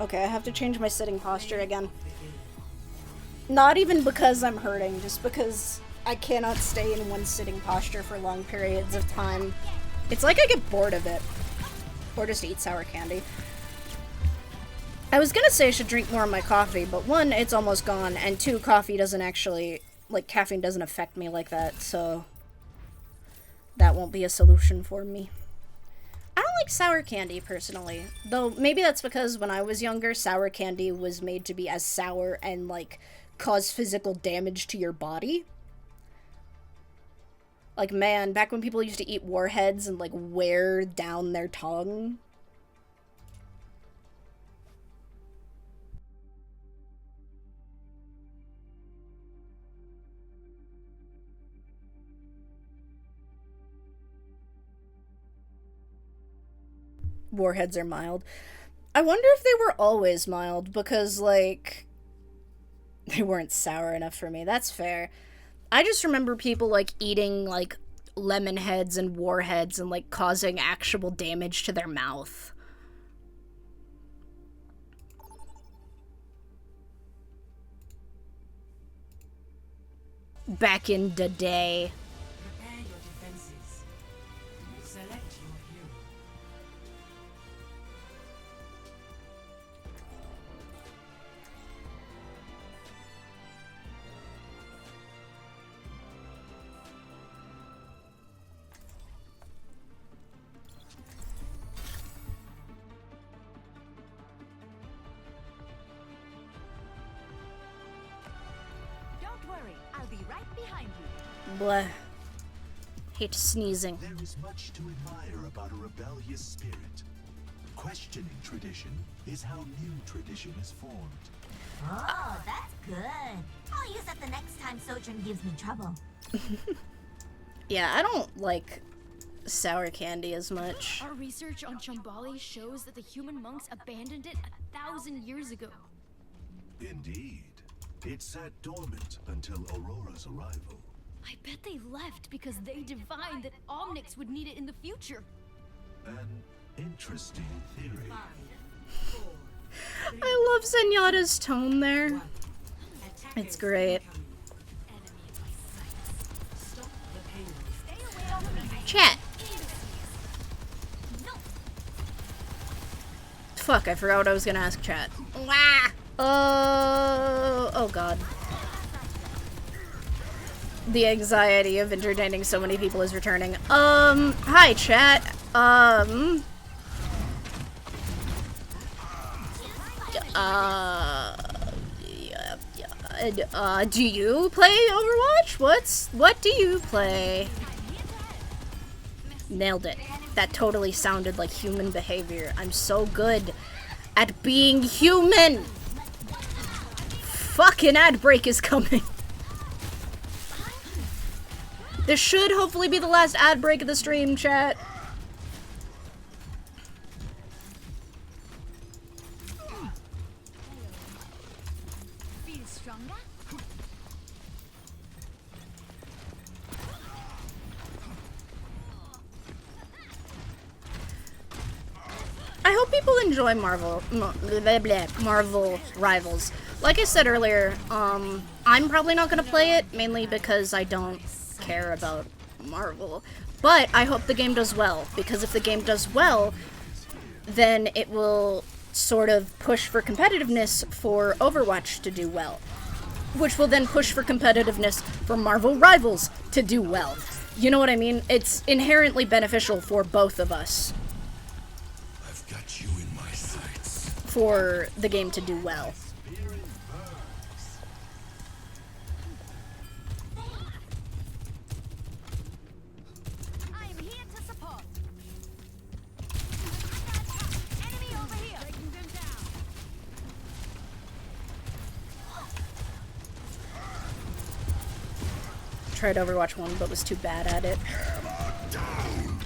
Okay, I have to change my sitting posture again. Not even because I'm hurting, just because I cannot stay in one sitting posture for long periods of time. It's like I get bored of it. Or just eat sour candy. I was gonna say I should drink more of my coffee, but one, it's almost gone, and two, coffee doesn't actually, like, caffeine doesn't affect me like that, so that won't be a solution for me. I don't like sour candy, personally. Though, maybe that's because when I was younger, sour candy was made to be as sour and, like, cause physical damage to your body. Like, man, back when people used to eat warheads and, like, wear down their tongue. Warheads are mild. I wonder if they were always mild, because, like, they weren't sour enough for me. That's fair. I just remember people, like, eating, like, lemon heads and warheads and, like, causing actual damage to their mouth. Back in the day. Prepare your defenses. Select your hero. Don't worry, I'll be right behind you. Blah. Hate sneezing. There is much to admire about a rebellious spirit. Questioning tradition is how new tradition is formed. Oh, that's good. I'll use that the next time Sojourn gives me trouble. Yeah, I don't like sour candy as much. Our research on Chambali shows that the human monks abandoned it 1,000 years ago. Indeed. It sat dormant until Aurora's arrival. I bet they left because they divined that Omnix would need it in the future. An interesting theory. I love Zenyatta's tone there. It's great. Chat. Fuck, I forgot what I was gonna ask chat. Wah! Oh god. The anxiety of entertaining so many people is returning. Hi chat. Do you play Overwatch? What do you play? Nailed it. That totally sounded like human behavior. I'm so good at being human. Fucking ad break is coming. This should hopefully be the last ad break of the stream, chat. Feel stronger? I hope people enjoy Marvel Rivals. Like I said earlier, I'm probably not gonna play it, mainly because I don't care about Marvel. But I hope the game does well, because if the game does well, then it will sort of push for competitiveness for Overwatch to do well, which will then push for competitiveness for Marvel Rivals to do well. You know what I mean? It's inherently beneficial for both of us. I've got you in my sights. For the game to do well. I'm here to support. Enemy over here. Breaking them down. Tried Overwatch 1, but was too bad at it.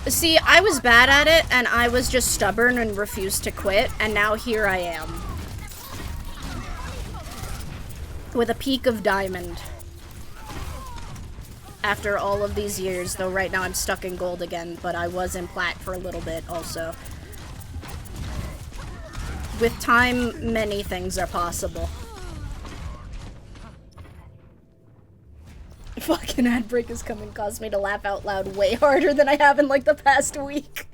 See, I was bad at it, and I was just stubborn and refused to quit, and now here I am. With a peak of diamond. After all of these years, though right now I'm stuck in gold again, but I was in plat for a little bit also. With time, many things are possible. Fucking ad break is coming caused me to laugh out loud way harder than I have in like the past week.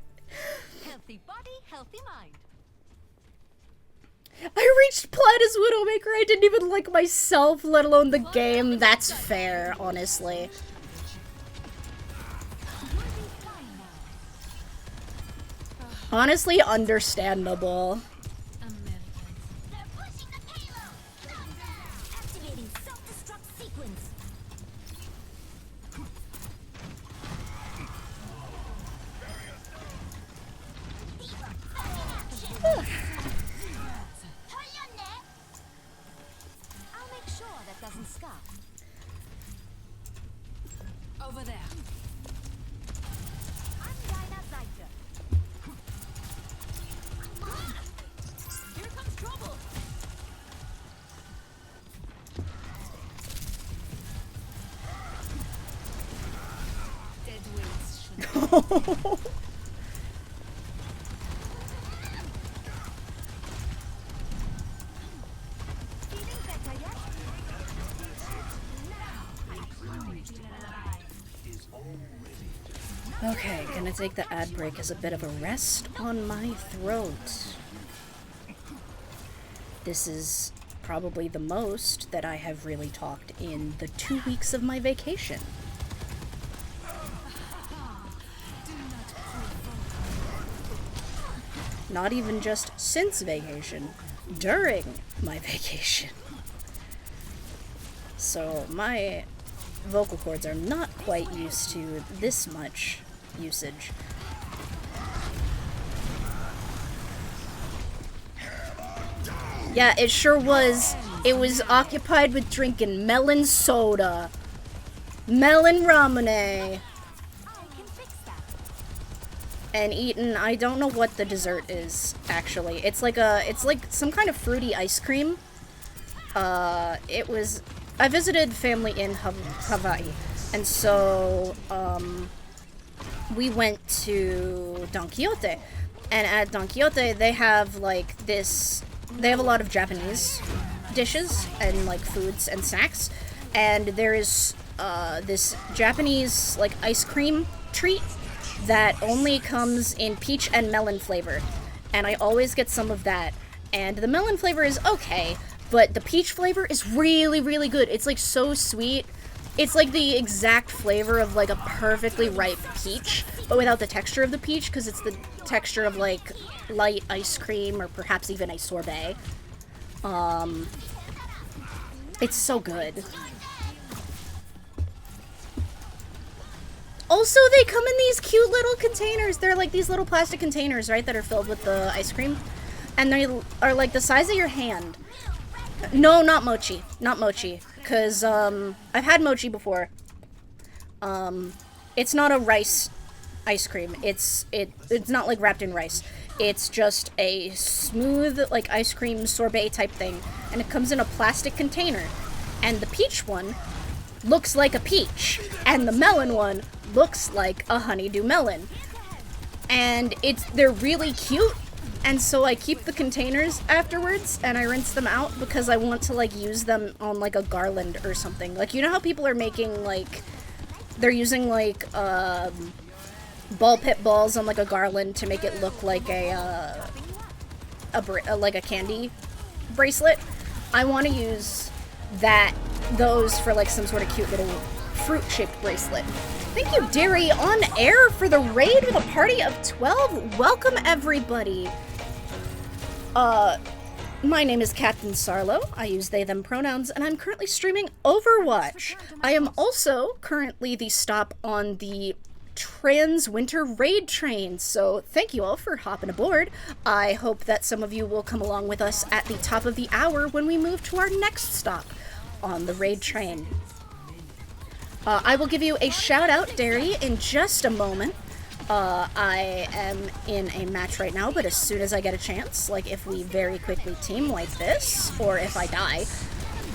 Healthy body, healthy mind. I reached plat as Widowmaker. I didn't even like myself, let alone the game. That's fair, honestly. Honestly, understandable. They're pushing the payload. Activating self-destruct sequence. I'll make sure that doesn't scar. Over there. I'm Dinah Zyker. Here comes trouble. Dead weights should Feeling better yet? Okay, gonna take the ad break as a bit of a rest on my throat. This is probably the most that I have really talked in the 2 weeks of my vacation. Not even just since vacation, during my vacation. So my vocal cords are not quite used to this much usage. Yeah, it sure was. It was occupied with drinking melon soda. Melon ramune. I can fix that. And eaten, I don't know what the dessert is, actually. It's like some kind of fruity ice cream. I visited family in Hawaii, and so, we went to Don Quixote, and at Don Quixote, they have, like, they have a lot of Japanese dishes, and, like, foods and snacks, and there is, this Japanese, like, ice cream treat that only comes in peach and melon flavor, and I always get some of that, and the melon flavor is okay, but the peach flavor is really, really good. It's, like, so sweet. It's, like, the exact flavor of, like, a perfectly ripe peach, but without the texture of the peach, because it's the texture of, like, light ice cream, or perhaps even a sorbet. It's so good. Also, they come in these cute little containers. They're like these little plastic containers, right, that are filled with the ice cream. and they are like the size of your hand. No, not mochi. Not mochi. Because, I've had mochi before. It's not a rice ice cream. It's not, like, wrapped in rice. It's just a smooth, like, ice cream sorbet type thing. And it comes in a plastic container. And the peach one looks like a peach. And the melon one looks like a honeydew melon. And they're really cute. And so I keep the containers afterwards, and I rinse them out because I want to, like, use them on, like, a garland or something. Like, you know how people are making, like, they're using, like, ball pit balls on, like, a garland to make it look like like a candy bracelet? I want to use those for, like, some sort of cute little fruit-shaped bracelet. Thank you, Derry, on air for the raid with a party of 12. Welcome, everybody. My name is Captain Sarlo. I use they, them pronouns, and I'm currently streaming Overwatch. I am also currently the stop on the Trans Winter Raid train, so thank you all for hopping aboard. I hope that some of you will come along with us at the top of the hour when we move to our next stop on the raid train. I will give you a shout out, Derry, in just a moment. I am in a match right now, but as soon as I get a chance, like if we very quickly team like this, or if I die,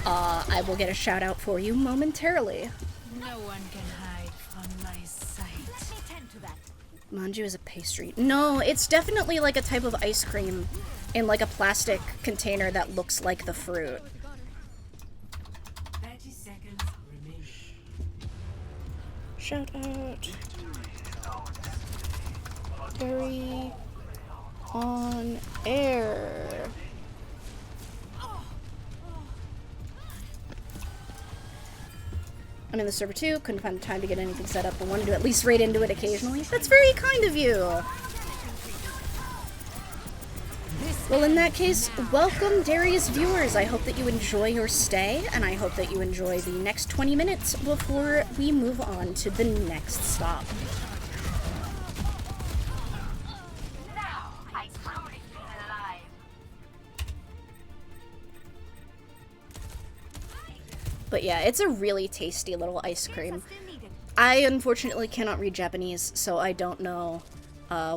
I will get a shout out for you momentarily. No one can hide from my sight. Let me tend to that. Manju is a pastry. No, it's definitely like a type of ice cream in like a plastic container that looks like the fruit. 30 seconds remaining. Shout out. Very on air. I'm in the server too, couldn't find the time to get anything set up, but wanted to at least raid into it occasionally. That's very kind of you! Well, in that case, welcome, Darius viewers. I hope that you enjoy your stay, and I hope that you enjoy the next 20 minutes before we move on to the next stop. But yeah, it's a really tasty little ice cream. I unfortunately cannot read Japanese, so I don't know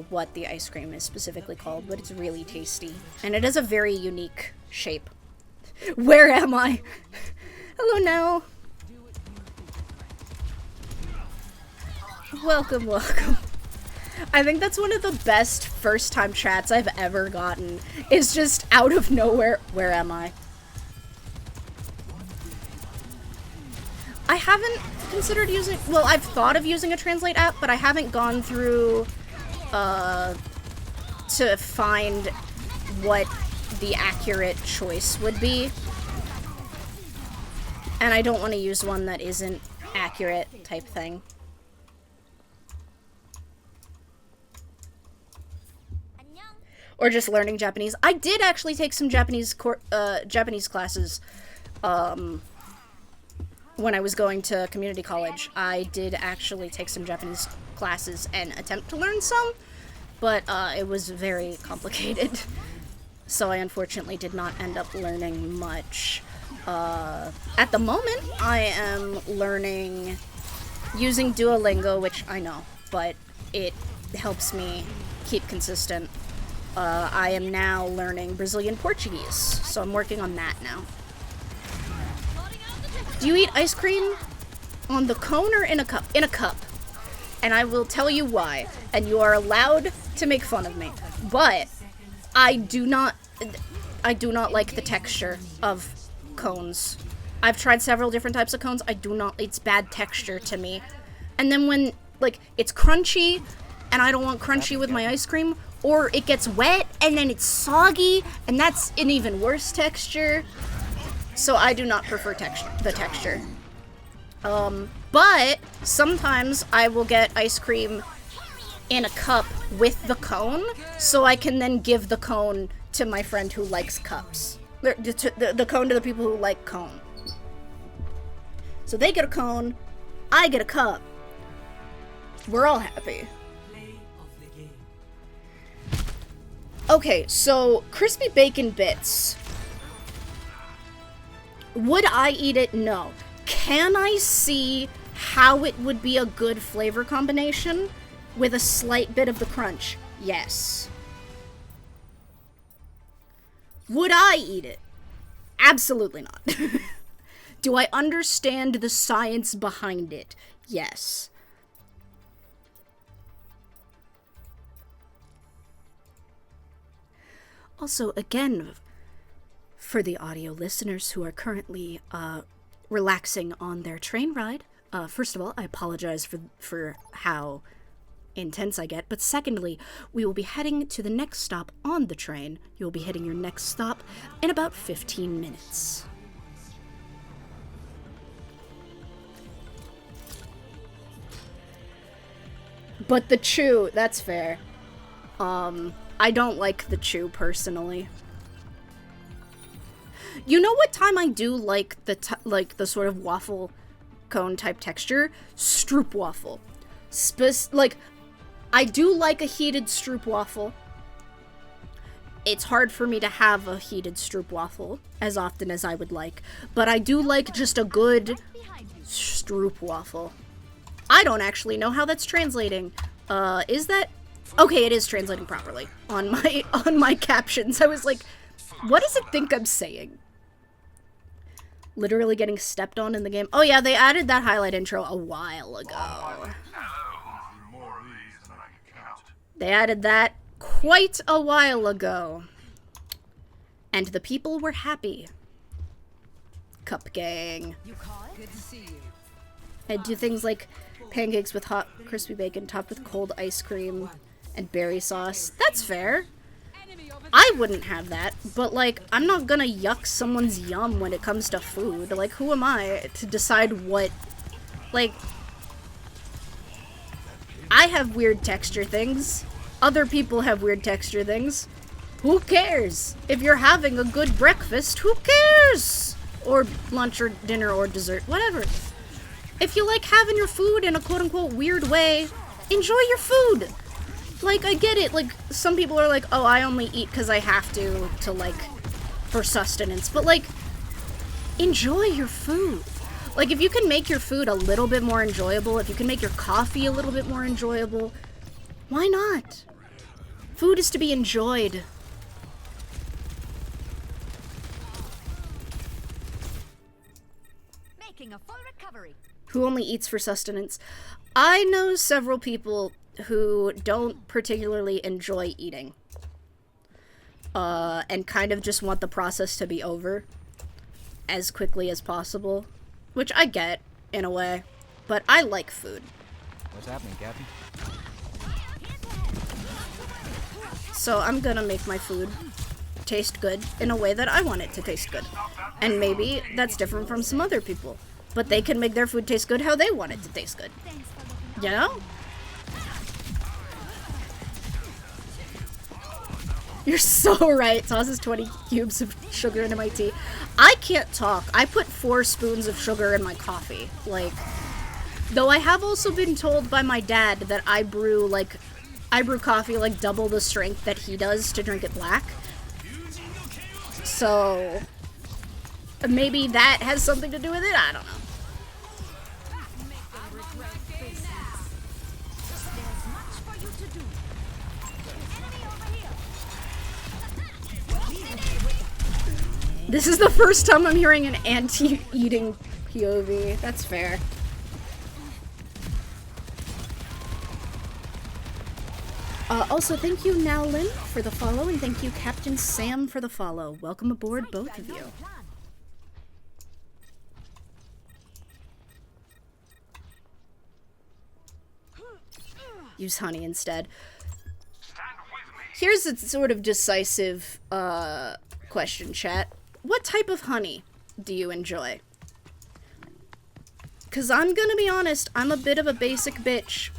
what the ice cream is specifically called, but it's really tasty. And it has a very unique shape. Where am I? Hello now. Welcome, welcome. I think that's one of the best first-time chats I've ever gotten. Is just out of nowhere, where am I? I haven't considered using, well, I've thought of using a translate app, but I haven't gone through to find what the accurate choice would be. And I don't want to use one that isn't accurate type thing. Or just learning Japanese. I did actually take some Japanese classes, when I was going to community college. I did actually take some Japanese classes and attempt to learn some, but it was very complicated. So I unfortunately did not end up learning much. At the moment, I am learning using Duolingo, which I know, but it helps me keep consistent. I am now learning Brazilian Portuguese, so I'm working on that now. Do you eat ice cream on the cone or in a cup? In a cup. And I will tell you why. And you are allowed to make fun of me. But I do not like the texture of cones. I've tried several different types of cones. It's bad texture to me. And then when, like, it's crunchy, and I don't want crunchy with my ice cream, or it gets wet, and then it's soggy, and that's an even worse texture. So I do not prefer the texture. But sometimes I will get ice cream in a cup with the cone, so I can then give the cone to my friend who likes cups. The cone to the people who like cone. So they get a cone, I get a cup. We're all happy. Okay, so crispy bacon bits. Would I eat it? No. Can I see how it would be a good flavor combination with a slight bit of the crunch? Yes. Would I eat it? Absolutely not. Do I understand the science behind it? Yes. Also, again, for the audio listeners who are currently relaxing on their train ride, first of all, I apologize for how intense I get, but secondly, we will be heading to the next stop on the train. You will be hitting your next stop in about 15 minutes. But the chew, that's fair. I don't like the chew personally. You know what time I do like the sort of waffle cone type texture? Stroop waffle. I do like a heated stroop waffle. It's hard for me to have a heated stroop waffle as often as I would like, but I do like just a good stroop waffle. I don't actually know how that's translating. Is that... Okay, it is translating properly on my captions. I was like, what does it think I'm saying? Literally getting stepped on in the game. Oh yeah, they added that highlight intro a while ago. More of these than I can count. They added that quite a while ago. And the people were happy. Cup gang. Good to see you. I do things like pancakes with hot crispy bacon topped with cold ice cream and berry sauce. That's fair. I wouldn't have that, but like, I'm not gonna yuck someone's yum when it comes to food. Like, who am I to decide what, like, I have weird texture things. Other people have weird texture things. Who cares? If you're having a good breakfast, who cares? Or lunch or dinner or dessert, whatever. If you like having your food in a quote-unquote weird way, enjoy your food. Like, I get it, like, some people are like, oh, I only eat because I have to, like, for sustenance. But, like, enjoy your food. Like, if you can make your food a little bit more enjoyable, if you can make your coffee a little bit more enjoyable, why not? Food is to be enjoyed. Making a full recovery. Who only eats for sustenance? I know several people who don't particularly enjoy eating. And kind of just want the process to be over as quickly as possible. Which I get, in a way. But I like food. What's happening, Captain? So I'm gonna make my food taste good in a way that I want it to taste good. And maybe that's different from some other people. But they can make their food taste good how they want it to taste good. You know? You're so right. Tosses 20 cubes of sugar into my tea. I can't talk. I put 4 spoons of sugar in my coffee. Like, though I have also been told by my dad that I brew coffee like double the strength that he does to drink it black. So, maybe that has something to do with it? I don't know. This is the first time I'm hearing an anti-eating POV. That's fair. Also, thank you, Nowlin, for the follow, and thank you, Captain Sam, for the follow. Welcome aboard, both of you. Use honey instead. Here's a sort of decisive question, chat. What type of honey do you enjoy? Because I'm gonna be honest, I'm a bit of a basic bitch.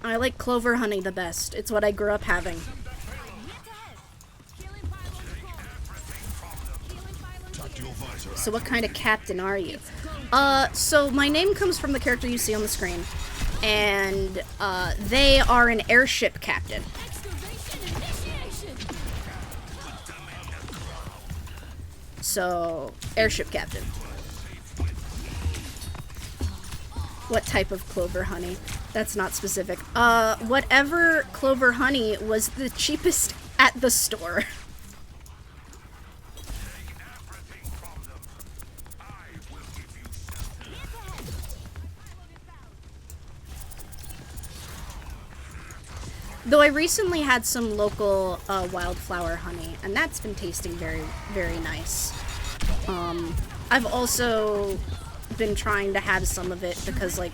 I like clover honey the best. It's what I grew up having. So what kind of captain are you? So my name comes from the character you see on the screen. And, they are an airship captain. So, airship captain. What type of clover honey? That's not specific. Whatever clover honey was the cheapest at the store. Though I recently had some local wildflower honey, and that's been tasting very, very nice. I've also been trying to have some of it because, like,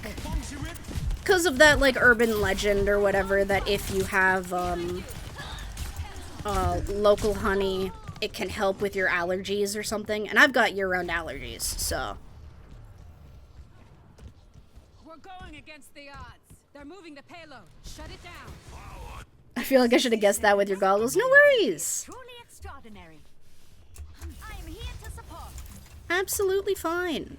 because of that, like, urban legend or whatever, that if you have local honey, it can help with your allergies or something. And I've got year-round allergies, so. We're going against the odds. They're moving the payload. Shut it down. I feel like I should have guessed that with your goggles. No worries. Truly extraordinary. I am here to support. Absolutely fine.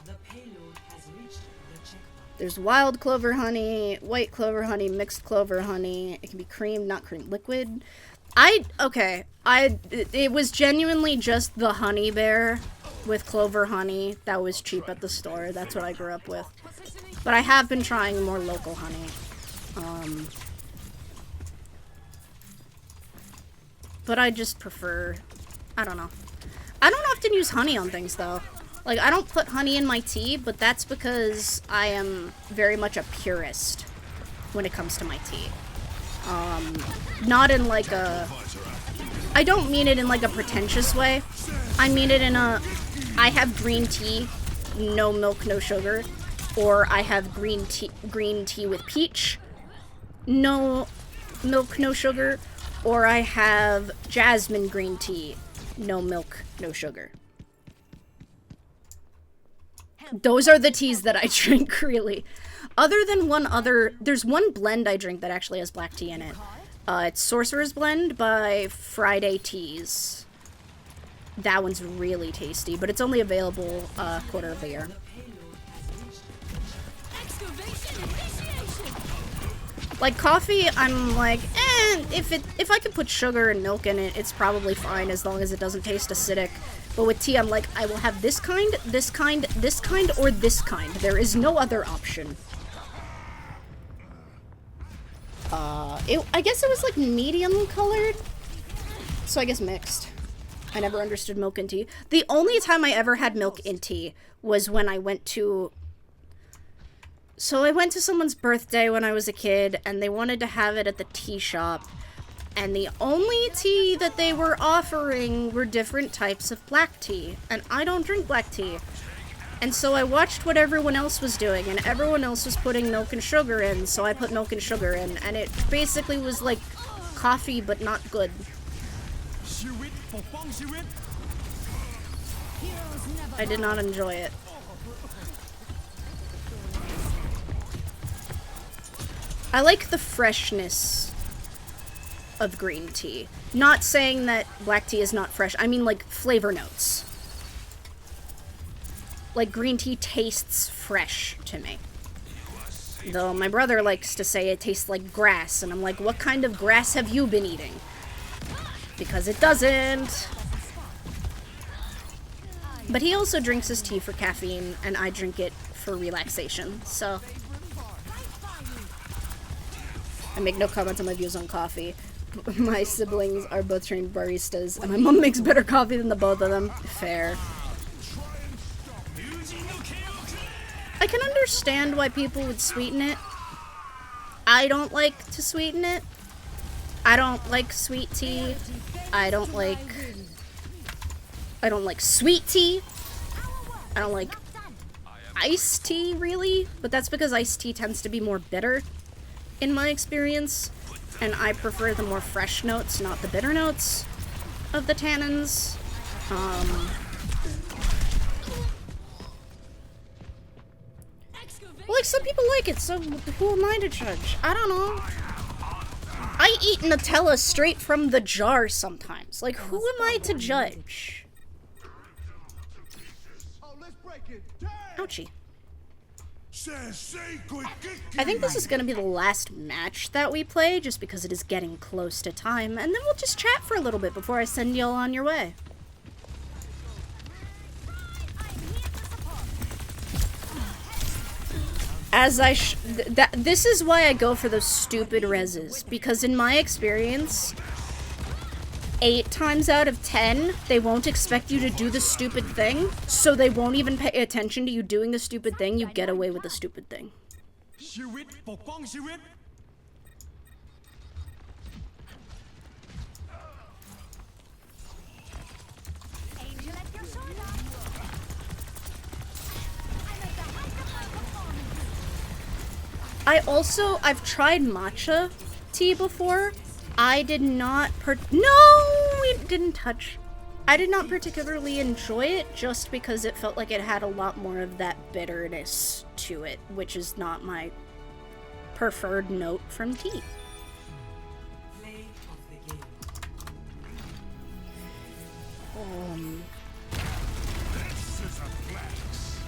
The payload has reached the checkpoint. There's wild clover honey, white clover honey, mixed clover honey. It can be creamed, not creamed, liquid. It was genuinely just the honey bear with clover honey that was cheap at the store. That's what I grew up with. But I have been trying more local honey. But I just prefer, I don't know. I don't often use honey on things though. Like, I don't put honey in my tea, but that's because I am very much a purist when it comes to my tea. Not in like a, I don't mean it in like a pretentious way. I mean it in a, I have green tea, no milk, no sugar, or I have green tea with peach, no milk, no sugar, or I have jasmine green tea, no milk, no sugar. Those are the teas that I drink, really. Other than there's one blend I drink that actually has black tea in it. It's Sorcerer's Blend by Friday Teas. That one's really tasty, but it's only available a quarter of the year. Like coffee, I'm like, if I can put sugar and milk in it, it's probably fine as long as it doesn't taste acidic. But with tea, I'm like, I will have this kind, this kind, this kind, or this kind. There is no other option. I guess it was like medium colored, so I guess mixed. I never understood milk in tea. The only time I ever had milk in tea was when I went to... So I went to someone's birthday when I was a kid, and they wanted to have it at the tea shop. And the only tea that they were offering were different types of black tea. And I don't drink black tea. And so I watched what everyone else was doing, and everyone else was putting milk and sugar in, so I put milk and sugar in. And it basically was like coffee, but not good. I did not enjoy it. I like the freshness of green tea. Not saying that black tea is not fresh. I mean, like, flavor notes. Like, green tea tastes fresh to me. Though my brother likes to say it tastes like grass, and I'm like, what kind of grass have you been eating? Because it doesn't. But he also drinks his tea for caffeine, and I drink it for relaxation, so... I make no comment on my views on coffee. My siblings are both trained baristas, and my mom makes better coffee than the both of them. Fair. I can understand why people would sweeten it. I don't like to sweeten it. I don't like sweet tea. I don't like sweet tea. I don't like iced tea, really. But that's because iced tea tends to be more bitter, in my experience. And I prefer the more fresh notes, not the bitter notes of the tannins. Well, like, some people like it, so who am I to judge? I don't know. I eat Nutella straight from the jar sometimes. Like, who am I to judge? Ouchie. I think this is going to be the last match that we play, just because it is getting close to time, and then we'll just chat for a little bit before I send y'all on your way. As I this is why I go for those stupid reses, because in my experience, 8 times out of 10, they won't expect you to do the stupid thing, so they won't even pay attention to you doing the stupid thing. You get away with the stupid thing. I've tried matcha tea before. I did not we didn't touch. I did not particularly enjoy it, just because it felt like it had a lot more of that bitterness to it, which is not my preferred note from tea. Play of the game. This is a flex.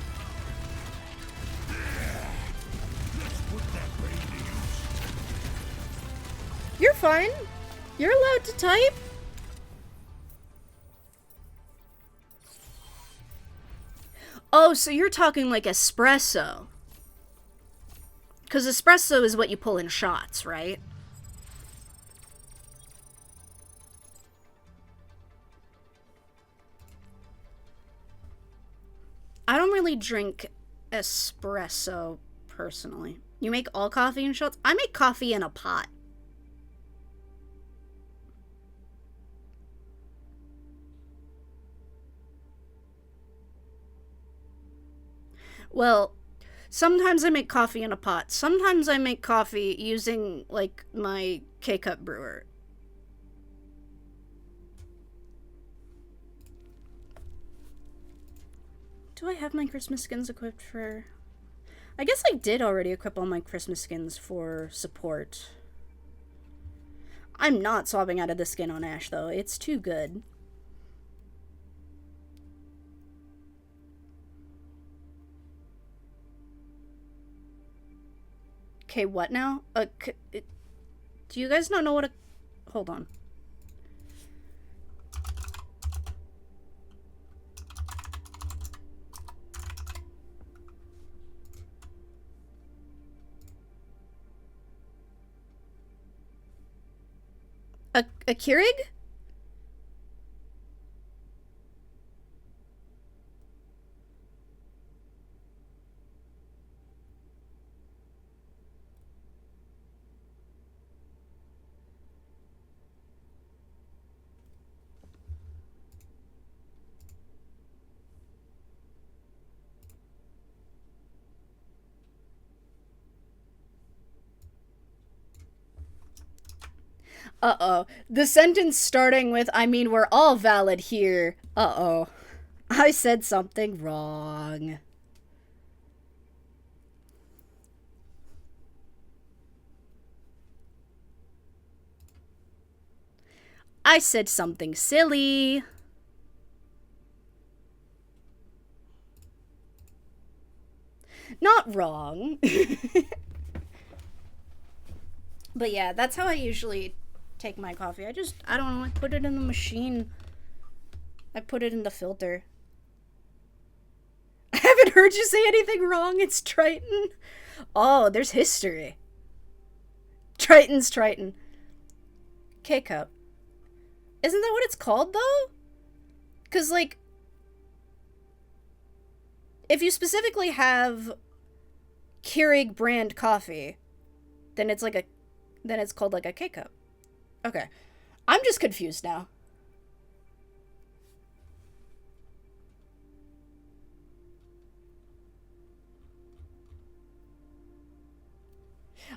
Let's put that brain to use. You're fine. You're allowed to type. Oh, so you're talking like espresso. Because espresso is what you pull in shots, right? I don't really drink espresso, personally. You make all coffee in shots? I make coffee in a pot. Well, sometimes I make coffee in a pot. Sometimes I make coffee using, like, my K-Cup brewer. Do I have my Christmas skins equipped for... I guess I did already equip all my Christmas skins for support. I'm not swapping out of the skin on Ash, though. It's too good. Okay, what now? Do you guys not know what a... Hold on. A Keurig? Uh-oh. The sentence starting with, I mean, we're all valid here. Uh-oh. I said something wrong. I said something silly. Not wrong. But yeah, that's how I usually take my coffee. I don't know, I put it in the machine. I put it in the filter. I haven't heard you say anything wrong. It's Triton. Oh, there's history. Triton's Triton. K-Cup. Isn't that what it's called, though? Because, like, if you specifically have Keurig brand coffee, then it's like then it's called like a K-Cup. Okay. I'm just confused now.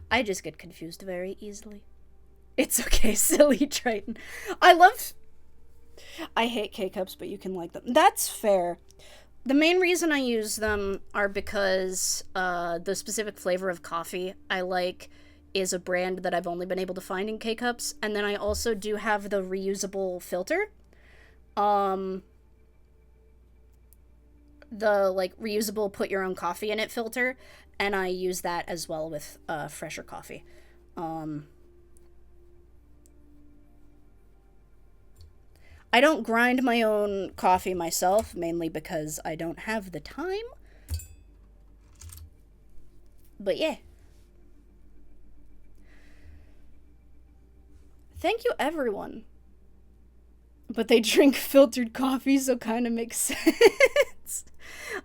I just get confused very easily. It's okay, silly Triton. I hate K-Cups, but you can like them. That's fair. The main reason I use them are because the specific flavor of coffee I like is a brand that I've only been able to find in K-Cups, and then I also do have the reusable filter. the like reusable put your own coffee in it filter, and I use that as well with fresher coffee. I don't grind my own coffee myself, mainly because I don't have the time. But yeah. Thank you, everyone. But they drink filtered coffee, so kind of makes sense.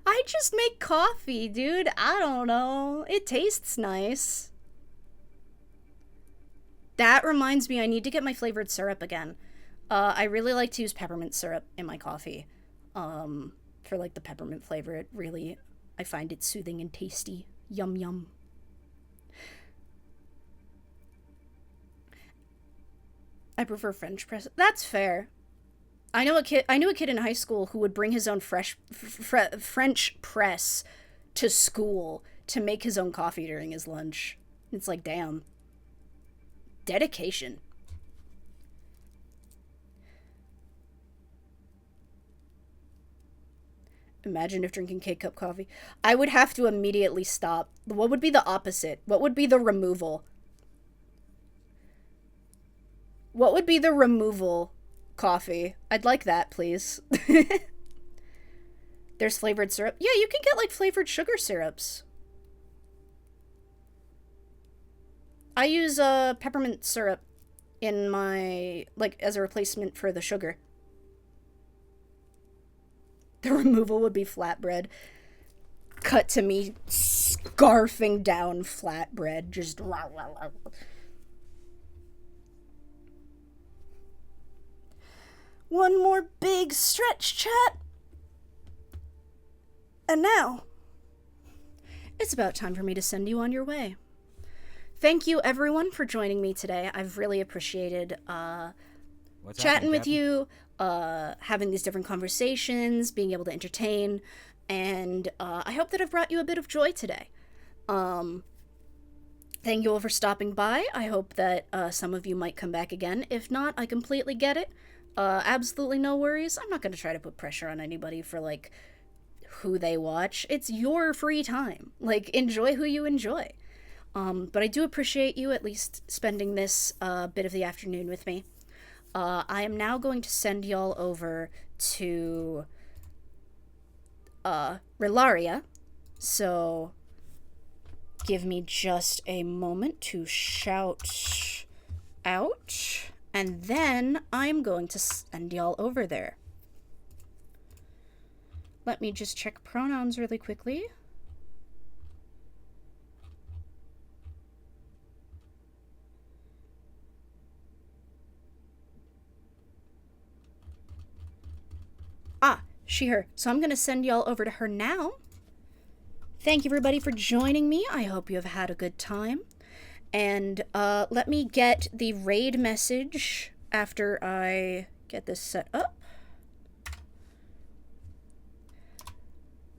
I just make coffee, dude. I don't know. It tastes nice. That reminds me, I need to get my flavored syrup again. I really like to use peppermint syrup in my coffee. For like the peppermint flavor. It really, I find it soothing and tasty. Yum yum. I prefer French press. That's fair. I knew a kid in high school who would bring his own French press to school to make his own coffee during his lunch. It's like, damn. Dedication. Imagine if drinking K-cup coffee. I would have to immediately stop. What would be the opposite? What would be the removal? What would be the removal coffee? I'd like that, please. There's flavored syrup. Yeah, you can get like flavored sugar syrups. I use peppermint syrup in my, like, as a replacement for the sugar. The removal would be flatbread. Cut to me scarfing down flatbread. Just... One more big stretch, chat. And now, it's about time for me to send you on your way. Thank you, everyone, for joining me today. I've really appreciated chatting with you, having these different conversations, being able to entertain, and I hope that I've brought you a bit of joy today. Thank you all for stopping by. I hope that some of you might come back again. If not, I completely get it. Absolutely no worries. I'm not going to try to put pressure on anybody for, like, who they watch. It's your free time. Like, enjoy who you enjoy. But I do appreciate you at least spending this bit of the afternoon with me. I am now going to send y'all over to Rellaria. So give me just a moment to shout out. And then I'm going to send y'all over there. Let me just check pronouns really quickly. Ah, she, her. So I'm going to send y'all over to her now. Thank you, everybody, for joining me. I hope you have had a good time. And let me get the raid message after I get this set up.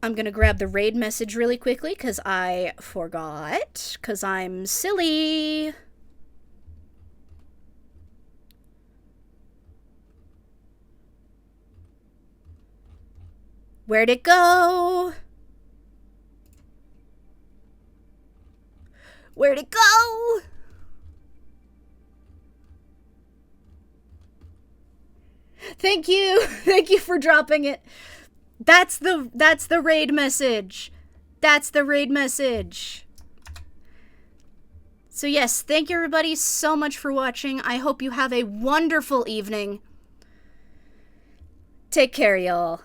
I'm going to grab the raid message really quickly because I forgot, because I'm silly. Where'd it go? Where'd it go? Thank you. Thank you for dropping it. That's the raid message. That's the raid message. So yes, thank you everybody so much for watching. I hope you have a wonderful evening. Take care, y'all.